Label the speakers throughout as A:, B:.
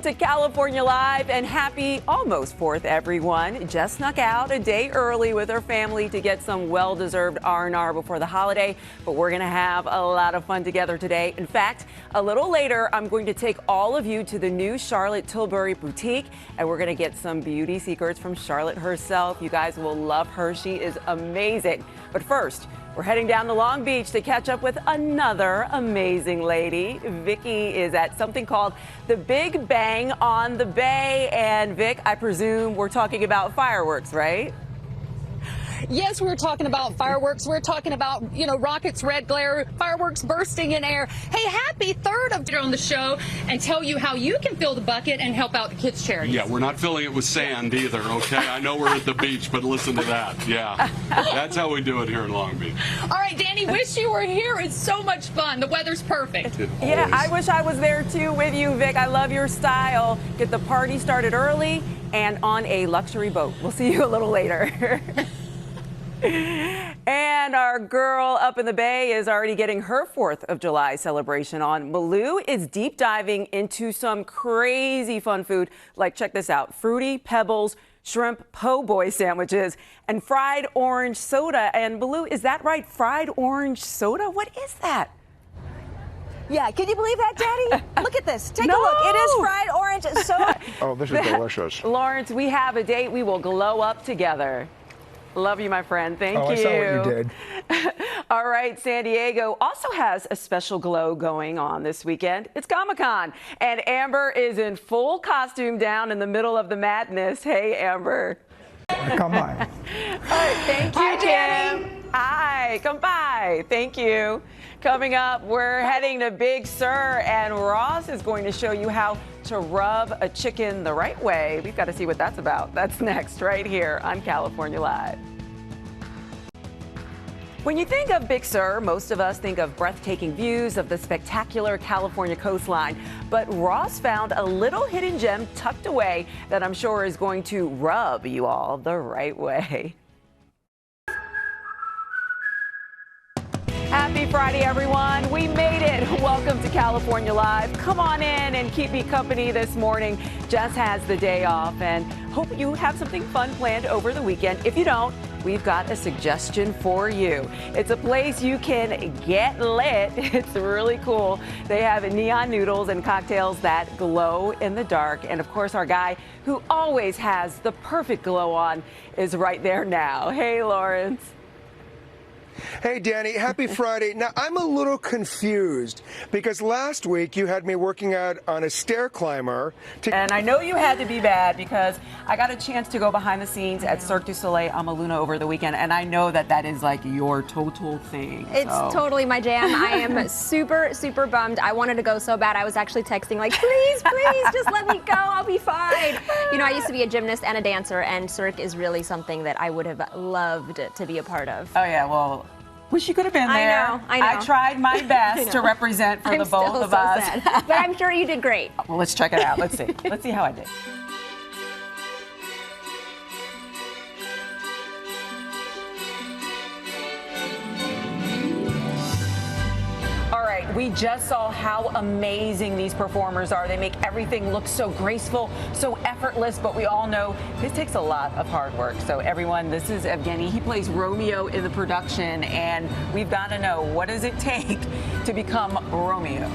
A: Welcome to California Live and happy almost 4th, everyone. Jess snuck out a day early with her family to get some well-deserved R&R before the holiday, but we're going to have a lot of fun together today. In fact, a little later, I'm going to take all of you to the new Charlotte Tilbury boutique, and we're going to get some beauty secrets from Charlotte herself. You guys will love her. She is amazing. But first, we're heading down to Long Beach to catch up with another amazing lady. Vicki is at something called the Big Bang on the Bay. And Vic, I presume we're talking about fireworks, right?
B: Yes, we're talking about fireworks. We're talking about, rockets, red glare, fireworks bursting in air. Hey, happy 3rd of on the show and tell you how you can fill the bucket and help out the kids' charities.
C: Yeah, we're not filling it with sand either, okay? I know we're at the beach, but listen to that. Yeah, that's how we do it here in Long Beach.
B: All right, Danny, wish you were here. It's so much fun. The weather's perfect.
A: Yeah, I wish I was there too with you, Vic. I love your style. Get the party started early and on a luxury boat. We'll see you a little later. And our girl up in the Bay is already getting her 4th of July celebration on. Malou is deep diving into some crazy fun food, like, check this out, Fruity Pebbles shrimp po' boy sandwiches and fried orange soda. And Malou, is that right? Fried orange soda? What is that?
D: Yeah, can you believe that, Daddy? Look at this. Take a look. It is fried orange soda.
E: Oh, this is delicious.
A: Lawrence, we have a date. We will glow up together. Love you, my friend. Thank you.
E: I saw what you did.
A: All right, San Diego also has a special glow going on this weekend. It's Comic-Con, and Amber is in full costume down in the middle of the madness. Hey, Amber.
E: Come by.
A: All right, thank you, Kim. Hi, come by. Thank you. Coming up, we're heading to Big Sur, and Ross is going to show you how to rub a chicken the right way. We've got to see what that's about. That's next, right here on California Live. When you think of Big Sur, most of us think of breathtaking views of the spectacular California coastline. But Ross found a little hidden gem tucked away that I'm sure is going to rub you all the right way. Happy Friday, everyone. We made it. Welcome to California Live. Come on in and keep me company this morning. Jess has the day off and hope you have something fun planned over the weekend. If you don't, we've got a suggestion for you. It's a place you can get lit. It's really cool. They have neon noodles and cocktails that glow in the dark. And of course, our guy who always has the perfect glow on is right there now. Hey, Lawrence.
E: Hey, Danny, happy Friday. Now, I'm a little confused because last week you had me working out on a stair climber.
A: And I know you had to be bad because I got a chance to go behind the scenes at Cirque du Soleil Amaluna over the weekend, and I know that that is like your total thing.
F: It's totally my jam. I am super, super bummed. I wanted to go so bad. I was actually texting like, please, please, just let me go. I'll be fine. I used to be a gymnast and a dancer, and Cirque is really something that I would have loved to be a part of.
A: Oh, yeah, well, wish you could have been there.
F: I know.
A: I tried my best to represent for the both of us.
F: Sad. But I'm sure you did great.
A: Well, let's check it out. Let's see. Let's see how I did. All right, we just saw how amazing these performers are. They make everything look so graceful, so effortless, but we all know this takes a lot of hard work. So everyone, this is Evgeny. He plays Romeo in the production, and we've got to know, what does it take to become Romeo?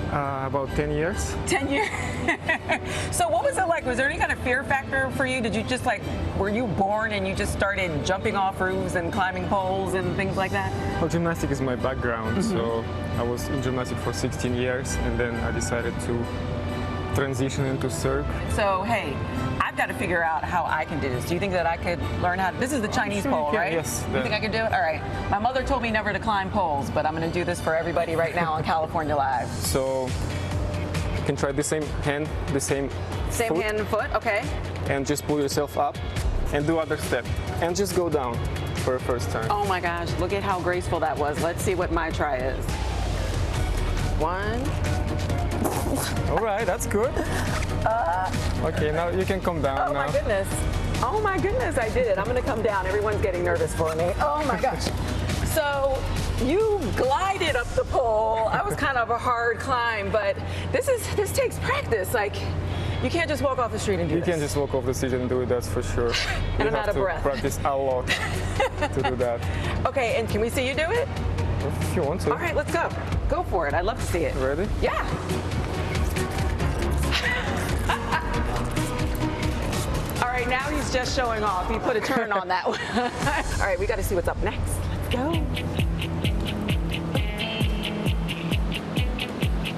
G: About 10 years.
A: 10 years? So what was it like? Was there any kind of fear factor for you? Did you just were you born and you just started jumping off roofs and climbing poles and things like that?
G: Well, gymnastics is my background, so I was in gymnastics for 16 years, and then I decided to transition into Cirque.
A: So, hey, I've got to figure out how I can do this. Do you think that I could learn how to? This is the Chinese pole, right?
G: Yes.
A: You think I could do it? All right. My mother told me never to climb poles, but I'm going to do this for everybody right now on California Live.
G: So you can try the same hand, the same
A: Same
G: foot,
A: hand and foot, okay.
G: and just pull yourself up and do other step and just go down for a first time.
A: Oh my gosh, look at how graceful that was. Let's see what my try is. One.
G: All right, that's good. Okay, now you can come down now.
A: My goodness. Oh my goodness, I did it. I'm gonna come down. Everyone's getting nervous for me. Oh my gosh. So you glided up the pole. That was kind of a hard climb, but this takes practice. You can't just walk off the street and do
G: You
A: this.
G: can't just walk off the street and do it, that's for sure.
A: And
G: You
A: I'm out
G: have
A: of
G: to
A: breath.
G: practice a lot to do that.
A: Okay, and can we see you do it?
G: If you want to.
A: All right, let's go. Go for it. I'd love to see it.
G: Ready?
A: Yeah. All right, now he's just showing off. He put a turn on that one. All right, we got to see what's up next. Let's go.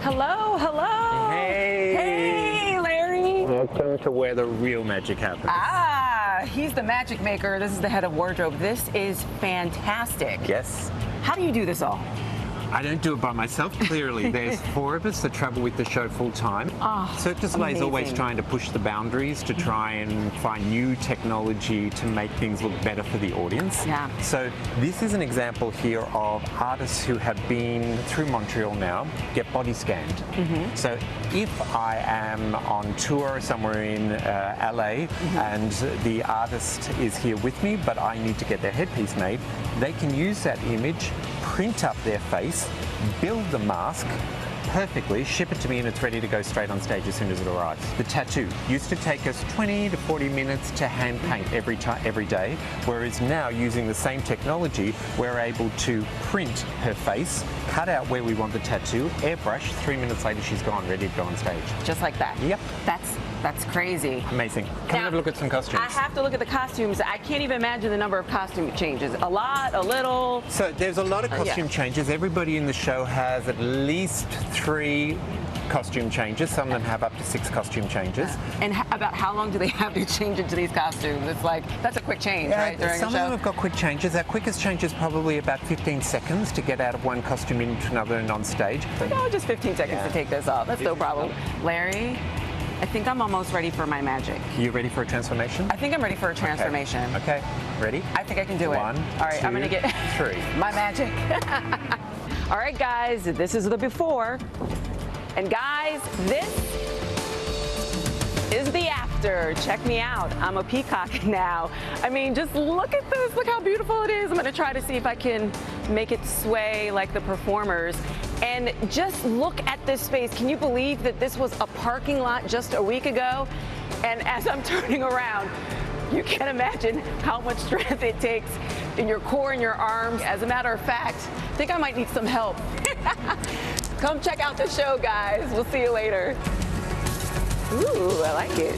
A: Hello, hello.
H: Hey.
A: Hey, Larry.
H: Welcome to where the real magic happens.
A: Ah, he's the magic maker. This is the head of wardrobe. This is fantastic.
H: Yes.
A: How do you do this all?
H: I don't do it by myself, clearly. There's 4 of us that travel with the show full time.
A: Oh,
H: Cirque du Soleil is always
A: amazing.
H: trying to push the boundaries to try and find new technology to make things look better for the audience.
A: Yeah.
H: So this is an example here of artists who have been through Montreal now, get body scanned.
A: Mm-hmm.
H: So if I am on tour somewhere in LA and the artist is here with me, but I need to get their headpiece made, they can use that image, print up their face, build the mask perfectly, ship it to me, and it's ready to go straight on stage as soon as it arrives. The tattoo used to take us 20 to 40 minutes to hand paint every day, whereas now using the same technology, we're able to print her face, cut out where we want the tattoo, airbrush, 3 minutes later she's gone, ready to go on stage.
A: Just like that.
H: Yep.
A: That's crazy.
H: Amazing. Come and
A: Now,
H: have a look at some costumes.
A: I have to look at the costumes. I can't even imagine the number of costume changes. A lot, a little.
H: So there's a lot of costume changes. Everybody in the show has at least 3 costume changes. Some of them have up to 6 costume changes.
A: And about how long do they have to change into these costumes? It's like, that's a quick change, right, during
H: Some
A: the show?
H: of them have got quick changes. Our quickest change is probably about 15 seconds to get out of one costume into another and on stage.
A: No, just 15 seconds
H: Yeah.
A: to take this off. That's no problem. Larry, I think I'm almost ready for my magic.
H: You ready for a transformation?
A: I think I'm ready for a transformation.
H: Okay. Ready?
A: I think I can do it.
H: 1,
A: All right, I'm
H: 2,
A: gonna get
H: 3.
A: my magic. All right, guys, this is the before. And guys, this is the after. Check me out. I'm a peacock now. I mean, just look at this. Look how beautiful it is. I'm gonna try to see if I can make it sway like the performers. And just look at this space. Can you believe that this was a parking lot just a week ago? And as I'm turning around, you can imagine how much strength it takes in your core and your arms. As a matter of fact, I think I might need some help. Come check out the show, guys. We'll see you later. Ooh, I like it.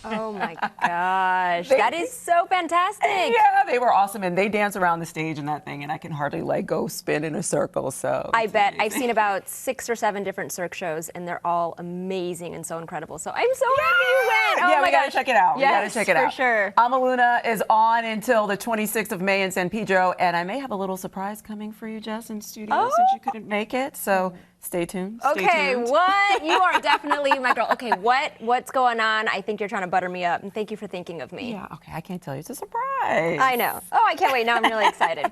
F: Oh my gosh, that is so fantastic.
A: Yeah, they were awesome, and they dance around the stage in that thing, and I can hardly like go spin in a circle. So
F: I
A: it's
F: bet
A: amazing.
F: I've seen about 6 or 7 different Cirque shows, and they're all amazing and so incredible. So I'm so happy you went. Oh
A: yeah,
F: my
A: we gotta
F: gosh.
A: check it out.
F: Yes,
A: we gotta check it out
F: for sure.
A: Amaluna is on until the 26th of May in San Pedro, and I may have a little surprise coming for you, Jess, in studio since you couldn't make it. So stay tuned. Stay
F: Okay,
A: tuned.
F: what? You are definitely my girl. Okay, what's going on? I think you're trying to butter me up, and thank you for thinking of me.
A: Yeah, okay, I can't tell you. It's a surprise.
F: I know. Oh, I can't wait. Now I'm really excited.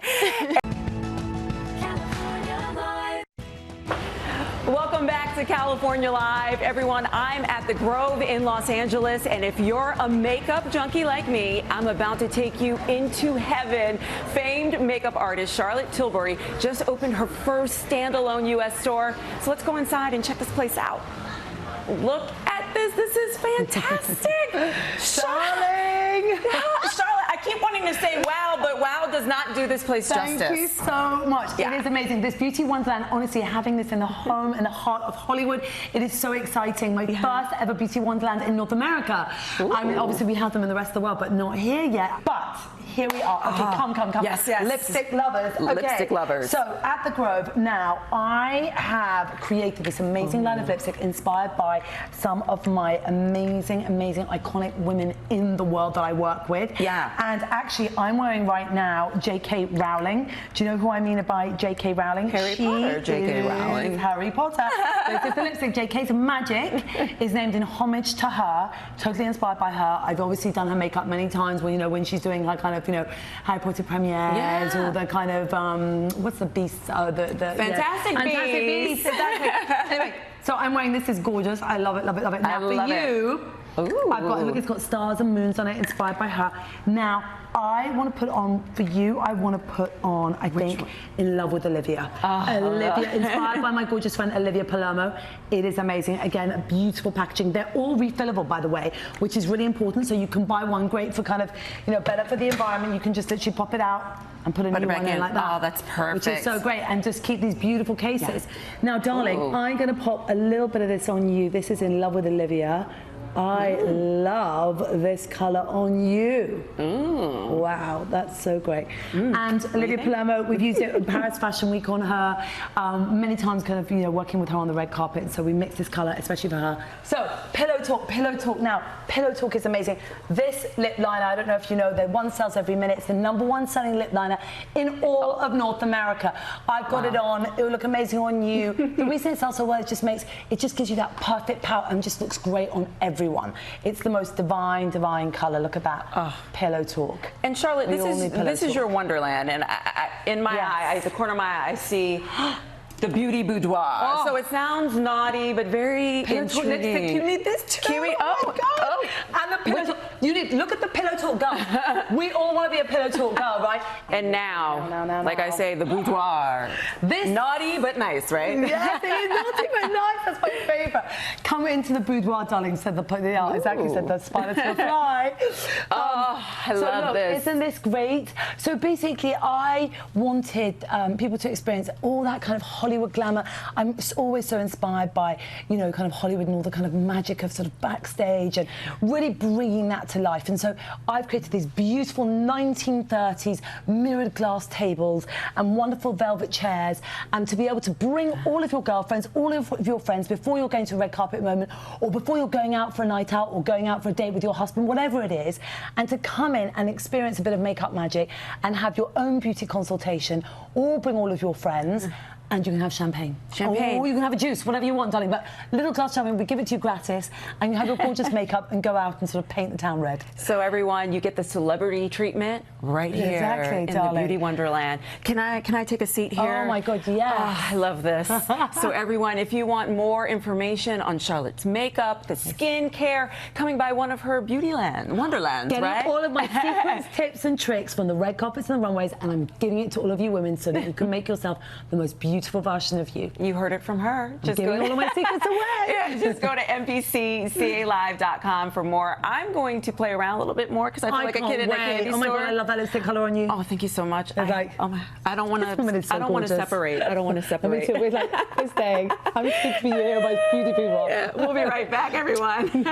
A: Welcome back to California Live. Everyone, I'm at the Grove in Los Angeles, and if you're a makeup junkie like me, I'm about to take you into heaven. Famed makeup artist Charlotte Tilbury just opened her first standalone U.S. store. So let's go inside and check this place out. Look at this. This is fantastic. Charlotte, I keep wanting to say wow, but wow does not do this place justice.
I: Thank you so much.
A: Yeah.
I: It is amazing. This Beauty Wonderland, honestly, having this in the home and the heart of Hollywood, it is so exciting. My first ever Beauty Wonderland in North America. I mean, obviously we have them in the rest of the world, but not here yet. But here we are. Okay, come.
A: Yes, yes.
I: Lipstick lovers. Okay.
A: Lipstick lovers.
I: So at the Grove now, I have created this amazing line of lipstick inspired by some of my amazing, iconic women in the world that I work with.
A: Yeah.
I: And actually, I'm wearing right now J.K. Rowling. Do you know who I mean by J.K. Rowling?
A: Harry Potter, J.K. Rowling.
I: Harry Potter. This is the lipstick. J.K.'s Magic is named in homage to her, totally inspired by her. I've obviously done her makeup many times when, when she's doing her kind of, Harry Potter premieres or the kind of, what's the beast?
A: Fantastic
I: Beasts. Exactly. Anyway, so I'm wearing this. Is gorgeous. I love it.
A: I
I: Now
A: love
I: for you,
A: Ooh.
I: I've got, look, it's got stars and moons on it, inspired by her. Now, I want to put on, for you, I want to put on, I think, In Love with Olivia. Olivia, inspired by my gorgeous friend Olivia Palermo. It is amazing. Again, beautiful packaging. They're all refillable, by the way, which is really important. So you can buy one, great for kind of, you know, better for the environment. You can just literally pop it out and put a new one in like that.
A: Oh, that's perfect.
I: Which is so great. And just keep these beautiful cases. Now, darling, I'm going to pop a little bit of this on you. This is In Love with Olivia. I love this color on you. Wow, that's so great. And Olivia Palermo, we've used it in Paris Fashion Week on her, many times kind of, you know, working with her on the red carpet. So we mix this color, especially for her. So Pillow Talk now. Pillow Talk is amazing. This lip liner, I don't know if you know, one sells every minute. It's the #1 selling lip liner in all of North America. I've got it on. It will look amazing on you. The reason it sells so well, it just gives you that perfect pout and just looks great on everyone. It's the most divine color. Look at that. Pillow Talk.
A: And Charlotte, this is your wonderland, and in my eye, the corner of my eye, I see the beauty boudoir. So it sounds naughty, but very intriguing.
I: You need this too.
A: Kiwi.
I: Oh my God. And the Pillow Talk. You need, look at the Pillow Talk girl. We all want to be a Pillow Talk girl, right?
A: And now, like I say, the boudoir.
I: This
A: naughty but nice, right?
I: Yes, it is naughty but nice. That's my favorite. Come into the boudoir, darling, said the artist. Exactly, said the spiders will fly.
A: I love this.
I: Isn't this great? So basically, I wanted people to experience all that kind of Hollywood glamour. I'm always so inspired by, you know, kind of Hollywood and all the kind of magic of sort of backstage and really bringing that to life. And so I've created these beautiful 1930s mirrored glass tables and wonderful velvet chairs, and to be able to bring all of your girlfriends, all of your friends, before you're going to a red carpet moment, or before you're going out for a night out, or going out for a date with your husband, whatever it is, and to come in and experience a bit of makeup magic and have your own beauty consultation, or bring all of your friends. And you can have champagne. Or you can have a juice, whatever you want, darling. But little glass champagne, we give it to you gratis, and you have your gorgeous makeup and go out and sort of paint the town red.
A: So everyone, you get the celebrity treatment right here in the Beauty Wonderland. Can I take a seat here?
I: Oh my God, yes.
A: Oh, I love this. So everyone, if you want more information on Charlotte's makeup, the skincare, coming by one of her Wonderlands, right?
I: All of my secrets, tips and tricks from the red carpets and the runways, and I'm giving it to all of you women so that you can make yourself the most beautiful version of you.
A: You heard it from her.
I: Just giving all of my secrets away.
A: Yeah, just go to mpccalive.com for more. I'm going to play around a little bit more because I feel like a kid in a candy store.
I: Oh my God, I love that lipstick color on you.
A: Oh, thank you so much. I don't want to.
I: So
A: I don't want to separate. I don't want to separate.
I: We're like, we're staying. I'm just for you here, my beauty people.
A: Yeah, we'll be right back, everyone.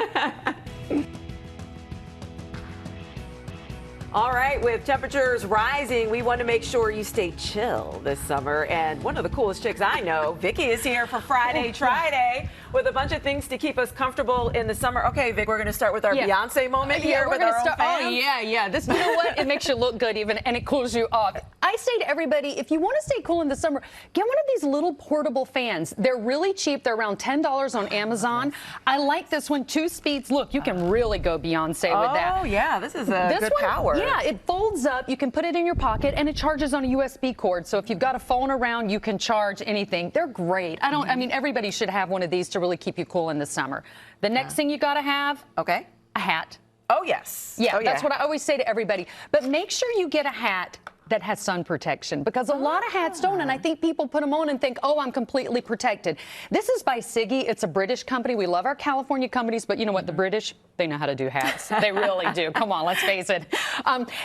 A: All right, with temperatures rising, we want to make sure you stay chill this summer. And one of the coolest chicks I know, Vicky, is here for Friday Try-Day with a bunch of things to keep us comfortable in the summer. Okay, Vic, we're going to start with our Beyonce moment here with our own fans.
B: Oh, yeah. This, you know what? It makes you look good even, and it cools you off. I say to everybody, if you want to stay cool in the summer, get one of these little portable fans. They're really cheap. They're around $10 on Amazon. I like this one, 2 speeds. Look, you can really go Beyonce with that.
A: Oh, yeah, this is a good power.
B: Yeah, it folds up. You can put it in your pocket, and it charges on a USB cord. So if you've got a phone around, you can charge anything. They're great. I mean, everybody should have one of these to really keep you cool in the summer. The next thing you got to have, a hat.
A: Oh, yes.
B: Yeah, that's what I always say to everybody. But make sure you get a hat that has sun protection, because a lot of hats don't, and I think people put them on and think, oh, I'm completely protected. This is by Siggy. It's a British company. We love our California companies, but you know what? The British, they know how to do hats. They really do. Come on, let's face it.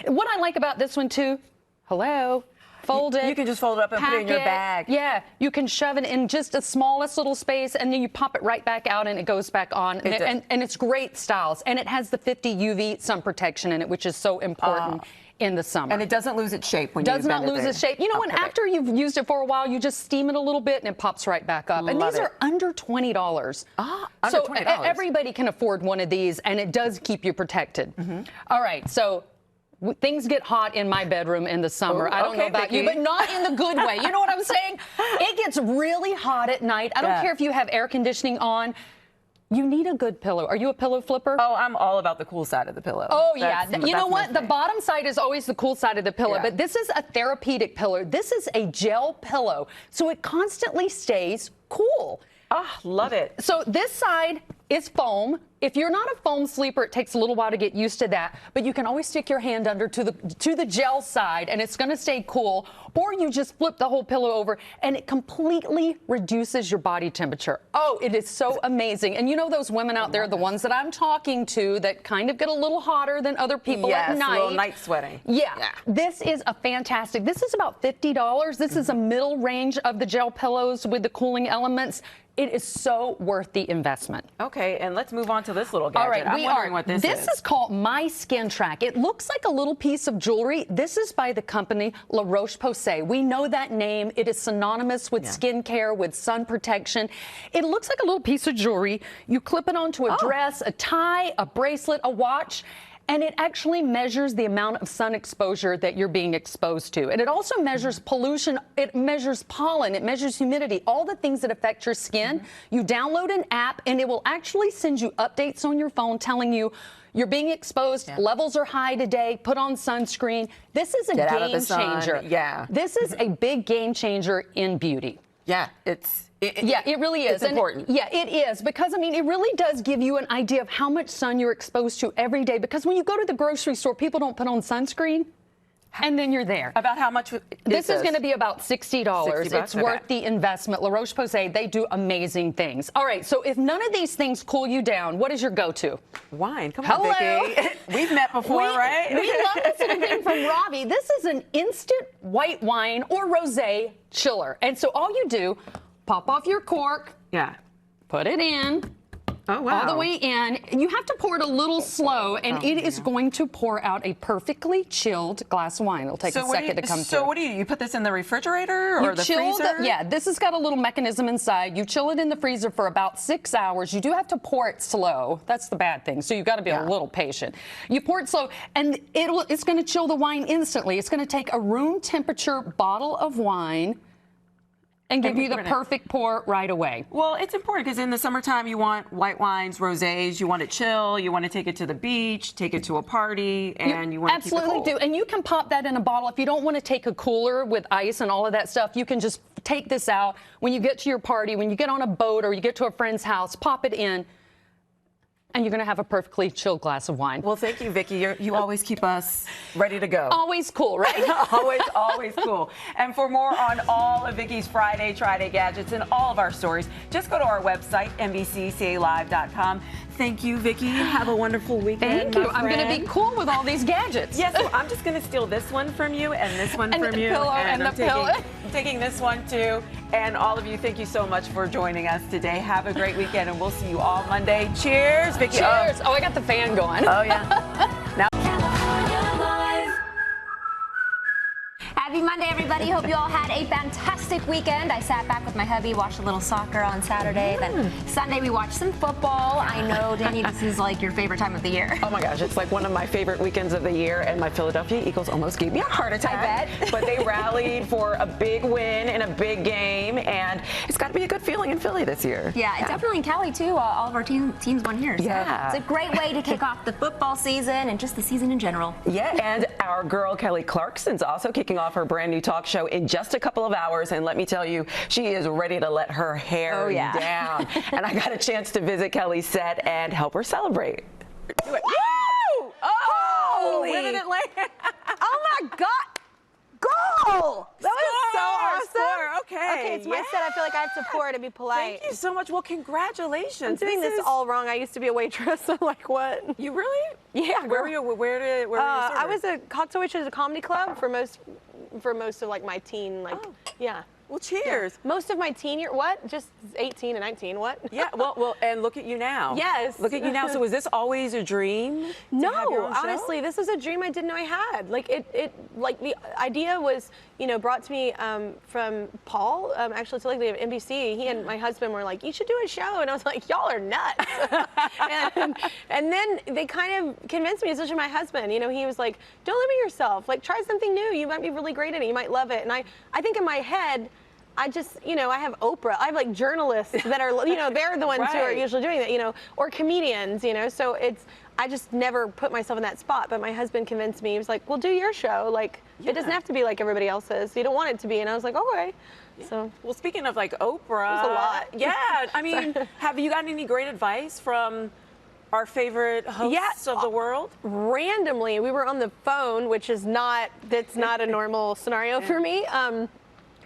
B: What I like about this one, too, fold it.
A: You can just fold it up and put it in your bag.
B: Yeah, you can shove it in just the smallest little space, and then you pop it right back out, and it goes back on. And it's great styles, and it has the 50 UV sun protection in it, which is so important in the summer.
A: And it doesn't lose its shape when you
B: does not lose its shape. You know, when after you've used it for a while, you just steam it a little bit, and it pops right back up. And these are under $20.
A: Under $20.
B: Everybody can afford one of these, and it does keep you protected. All right, so things get hot in my bedroom in the summer. I don't know about you, but not in the good way. You know what I'm saying? It gets really hot at night. I don't care if you have air conditioning on. You need a good pillow. Are you a pillow flipper?
A: Oh, I'm all about the cool side of the pillow.
B: Oh, yeah. You know what? The bottom side is always the cool side of the pillow, but this is a therapeutic pillow. This is a gel pillow, so it constantly stays cool.
A: Oh, love it.
B: So this side is foam. If you're not a foam sleeper, it takes a little while to get used to that, but you can always stick your hand under to the gel side and it's going to stay cool, or you just flip the whole pillow over and it completely reduces your body temperature. Oh, it is so amazing. And you know those women out there, the ones that I'm talking to that kind of get a little hotter than other people at night.
A: Yes, a little night sweating.
B: Yeah. This is a fantastic, this is about $50. This is a middle range of the gel pillows with the cooling elements. It is so worth the investment.
A: Okay, and let's move on to this little gadget.
B: All right,
A: I'm wondering what this is.
B: This is called My Skin Track. It looks like a little piece of jewelry. This is by the company La Roche-Posay. We know that name. It is synonymous with skincare, with sun protection. It looks like a little piece of jewelry. You clip it onto a dress, a tie, a bracelet, a watch, and it actually measures the amount of sun exposure that you're being exposed to. And it also measures pollution, it measures pollen, it measures humidity, all the things that affect your skin. You download an app and it will actually send you updates on your phone telling you you're being exposed, levels are high today, put on sunscreen. This is a game changer.
A: Yeah.
B: This is a big game changer in beauty.
A: Yeah,
B: it really is.
A: It's important.
B: Yeah, it is, because I mean, it really does give you an idea of how much sun you're exposed to every day, because when you go to the grocery store, people don't put on sunscreen. And then you're there.
A: About how much
B: this is going to be about $60. It's
A: okay.
B: worth the investment. La Roche-Posay, they do amazing things. All right, so if none of these things cool you down, what is your go-to?
A: Wine. Come on, Vicki. We've met before, right?
B: We love this little thing from Robbie. This is an instant white wine or rosé chiller. And so all you do, pop off your cork.
A: Yeah.
B: Put it in.
A: Oh, wow.
B: All the way in. You have to pour it a little slow, and it is going to pour out a perfectly chilled glass of wine. It'll take a second to come through.
A: So what do you put this in the refrigerator or the freezer?
B: Yeah, this has got a little mechanism inside. You chill it in the freezer for about 6 hours. You do have to pour it slow. That's the bad thing. So you've got to be a little patient. You pour it slow, and it's going to chill the wine instantly. It's going to take a room temperature bottle of wine and give you the perfect pour right away.
A: Well, it's important because in the summertime you want white wines, rosés, you want to chill, you want to take it to the beach, take it to a party, and you want to keep it cold.
B: Absolutely do. And you can pop that in a bottle. If you don't want to take a cooler with ice and all of that stuff, you can just take this out when you get to your party, when you get on a boat or you get to a friend's house, pop it in. And you're going to have a perfectly chilled glass of wine.
A: Well, thank you, Vicki. You always keep us ready to go.
B: Always cool, right?
A: always cool. And for more on all of Vicki's Friday Try-Day gadgets and all of our stories, just go to our website, NBCCALive.com. Thank you, Vicki. Have a wonderful weekend.
B: Thank you. I'm going to be cool with all these gadgets.
A: Yes, so I'm just going to steal this one from you and this one from you.
B: Pillow and
A: I'm
B: the pillow.
A: taking this one too. And all of you, thank you so much for joining us today. Have a great weekend, and we'll see you all Monday. Cheers, Vicki.
B: Cheers. Oh, I got the fan going.
A: Oh, yeah. Now.
F: Happy Monday, everybody. Hope you all had a fantastic weekend. I sat back with my hubby, watched a little soccer on Saturday. Then Sunday, we watched some football. I know, Danny, this is like your favorite time of the year.
A: Oh, my gosh. It's like one of my favorite weekends of the year. And my Philadelphia Eagles almost gave me a heart attack.
F: I bet.
A: But they rallied for a big win in a big game. And it's got to be a good feeling in Philly this year.
F: Yeah, it's definitely in Cali, too. All of our teams won here. So
A: Yeah.
F: it's a great way to kick off the football season and just the season in general.
A: Yeah, and our girl Kelly Clarkson's also kicking off her brand new talk show in just a couple of hours, and let me tell you, she is ready to let her hair down. And I got a chance to visit Kelly's set and help her celebrate. Do it. Woo! Oh, women Atlanta.
D: Oh my God! Goal! That was so awesome.
A: Score. Okay.
D: Okay, it's my set. I feel like I have to pour to be polite.
A: Thank you so much. Well, congratulations.
D: I'm doing this all wrong. I used to be a waitress. I'm like, what?
A: You really?
D: Yeah.
A: Where were you? Where were you?
D: I was a cocktail waitress at a comedy club for most of like my teen, yeah.
A: Well, cheers.
D: Yeah. Most of my teen year, what? Just 18 and 19, what?
A: Yeah, well, and look at you now.
D: Yes.
A: Look at you now. So was this always a dream?
D: No, honestly, this is a dream I didn't know I had. Like like the idea was, brought to me from Paul, actually, Tillickley of NBC. He and my husband were like, you should do a show. And I was like, y'all are nuts. and then they kind of convinced me, especially my husband. He was like, don't limit yourself. Like, try something new. You might be really great at it. You might love it. And I think in my head, I just, I have Oprah. I have like journalists that are, they're the ones who are usually doing that, or comedians, so I just never put myself in that spot. But my husband convinced me. He was like, well, do your show. Like, it doesn't have to be like everybody else's. You don't want it to be. And I was like, okay. So,
A: well, speaking of like Oprah,
D: there's a lot.
A: Yeah, I mean, have you gotten any great advice from our favorite hosts of the world?
D: Randomly, we were on the phone, which is that's not a normal scenario for me.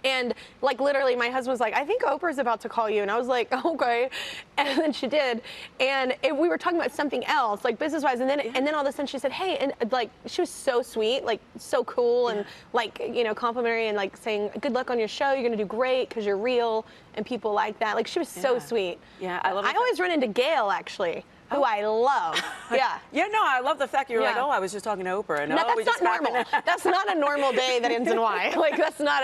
D: And like literally, my husband was like, "I think Oprah's about to call you," and I was like, "Okay," and then she did, and we were talking about something else, like business-wise, and then all of a sudden she said, "Hey," and like she was so sweet, like so cool, and like complimentary, and like saying, "Good luck on your show. You're gonna do great because you're real," and people like that. Like she was so sweet.
A: Yeah, I love it.
D: I always run into Gail actually. Who I love. Yeah.
A: Yeah, no, I love the fact you're like, oh, I was just talking to Oprah.
D: No, that's not normal. That's not a normal day that ends in Y. Like that's not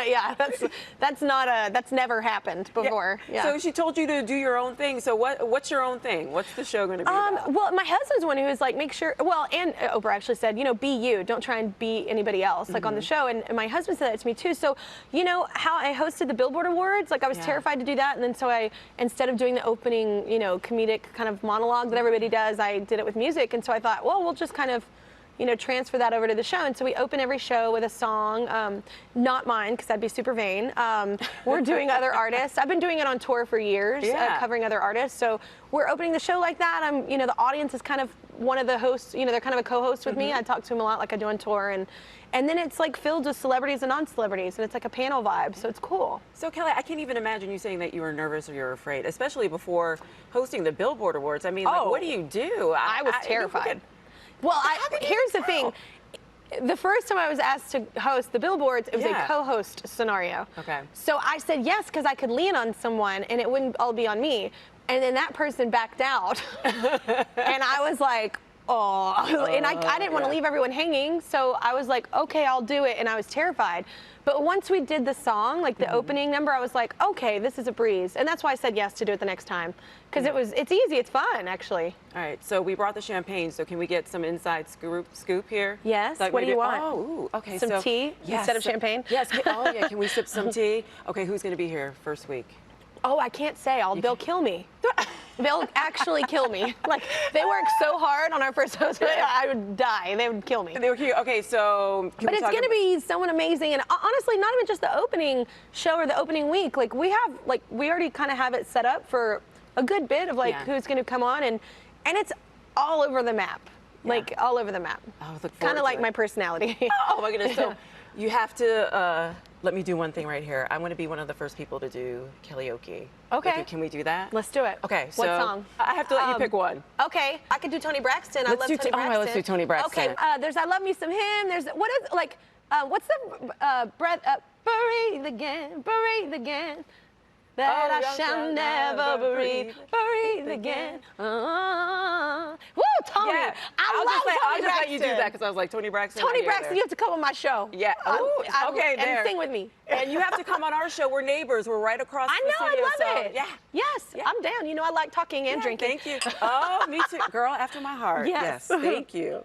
D: that's never happened before. Yeah.
A: So she told you to do your own thing. So what's your own thing? What's the show going to be about?
D: Well, my husband's the one who was like, make sure, well, and Oprah actually said, be you. Don't try and be anybody else, like on the show. And my husband said that to me too. So, how I hosted the Billboard Awards, like I was terrified to do that. And then so instead of doing the opening, comedic kind of monologue that everybody does, I did it with music. And so I thought, well, we'll just kind of, transfer that over to the show. And so we open every show with a song, not mine, because that'd be super vain. We're doing other artists. I've been doing it on tour for years, covering other artists. So we're opening the show like that. The audience is kind of one of the hosts, they're kind of a co-host with me. I talk to him a lot like I do on tour. And then it's like filled with celebrities and non-celebrities, and it's like a panel vibe, so it's cool.
A: So Kelly, I can't even imagine you saying that you were nervous or you're afraid, especially before hosting the Billboard Awards. I mean, like, what do you do?
D: I was terrified. Well, here's the thing. The first time I was asked to host the Billboards, it was a co-host scenario.
A: Okay.
D: So I said yes because I could lean on someone and it wouldn't all be on me. And then that person backed out. And I was like, oh. And I didn't want to leave everyone hanging. So I was like, okay, I'll do it. And I was terrified. But once we did the song, like the opening number, I was like, okay, this is a breeze. And that's why I said yes to do it the next time. Because it's easy, it's fun, actually.
A: All right, so we brought the champagne, so can we get some inside scoop here?
D: Yes,
A: like
D: what do you want?
A: Oh, ooh, okay.
D: Some tea instead of champagne?
A: Yes, oh yeah, can we sip some tea? Okay, who's gonna be here first week?
D: Oh, I can't say. They'll kill me. They'll actually kill me. Like, they worked so hard on our first host, I would die. They would kill me.
A: They were cute. Okay, so
D: but it's going to be someone amazing. And honestly, not even just the opening show or the opening week. Like, we already kind of have it set up for a good bit of, like, who's going to come on. And it's all over the map. Like, all over the map.
A: Oh, look
D: kind of like my personality.
A: Oh, my goodness. So you have to... let me do one thing right here. I'm going to be one of the first people to do karaoke.
D: Okay.
A: Can we do that?
D: Let's do it.
A: Okay. So
D: what song?
A: I have to let you pick one.
D: Okay. I could do Toni Braxton. I love Toni Braxton.
A: Oh, right, let's do Toni Braxton.
D: Okay. There's I Love Me Some Him. There's what's the breathe again. That I shall never breathe again. Woo, Toni!
A: Yeah.
D: I love Toni Braxton.
A: I'll just let you do that because I was like, Toni Braxton.
D: Toni Braxton, you have to come on my show.
A: Yeah. Ooh, okay, there.
D: And sing with me.
A: And you have to come on our show. We're neighbors. We're right across the studio.
D: I love it.
A: Yeah.
D: Yes, I'm down. I like talking and drinking.
A: Thank you. Oh, me too. Girl, after my heart.
D: Yes.
A: Thank you.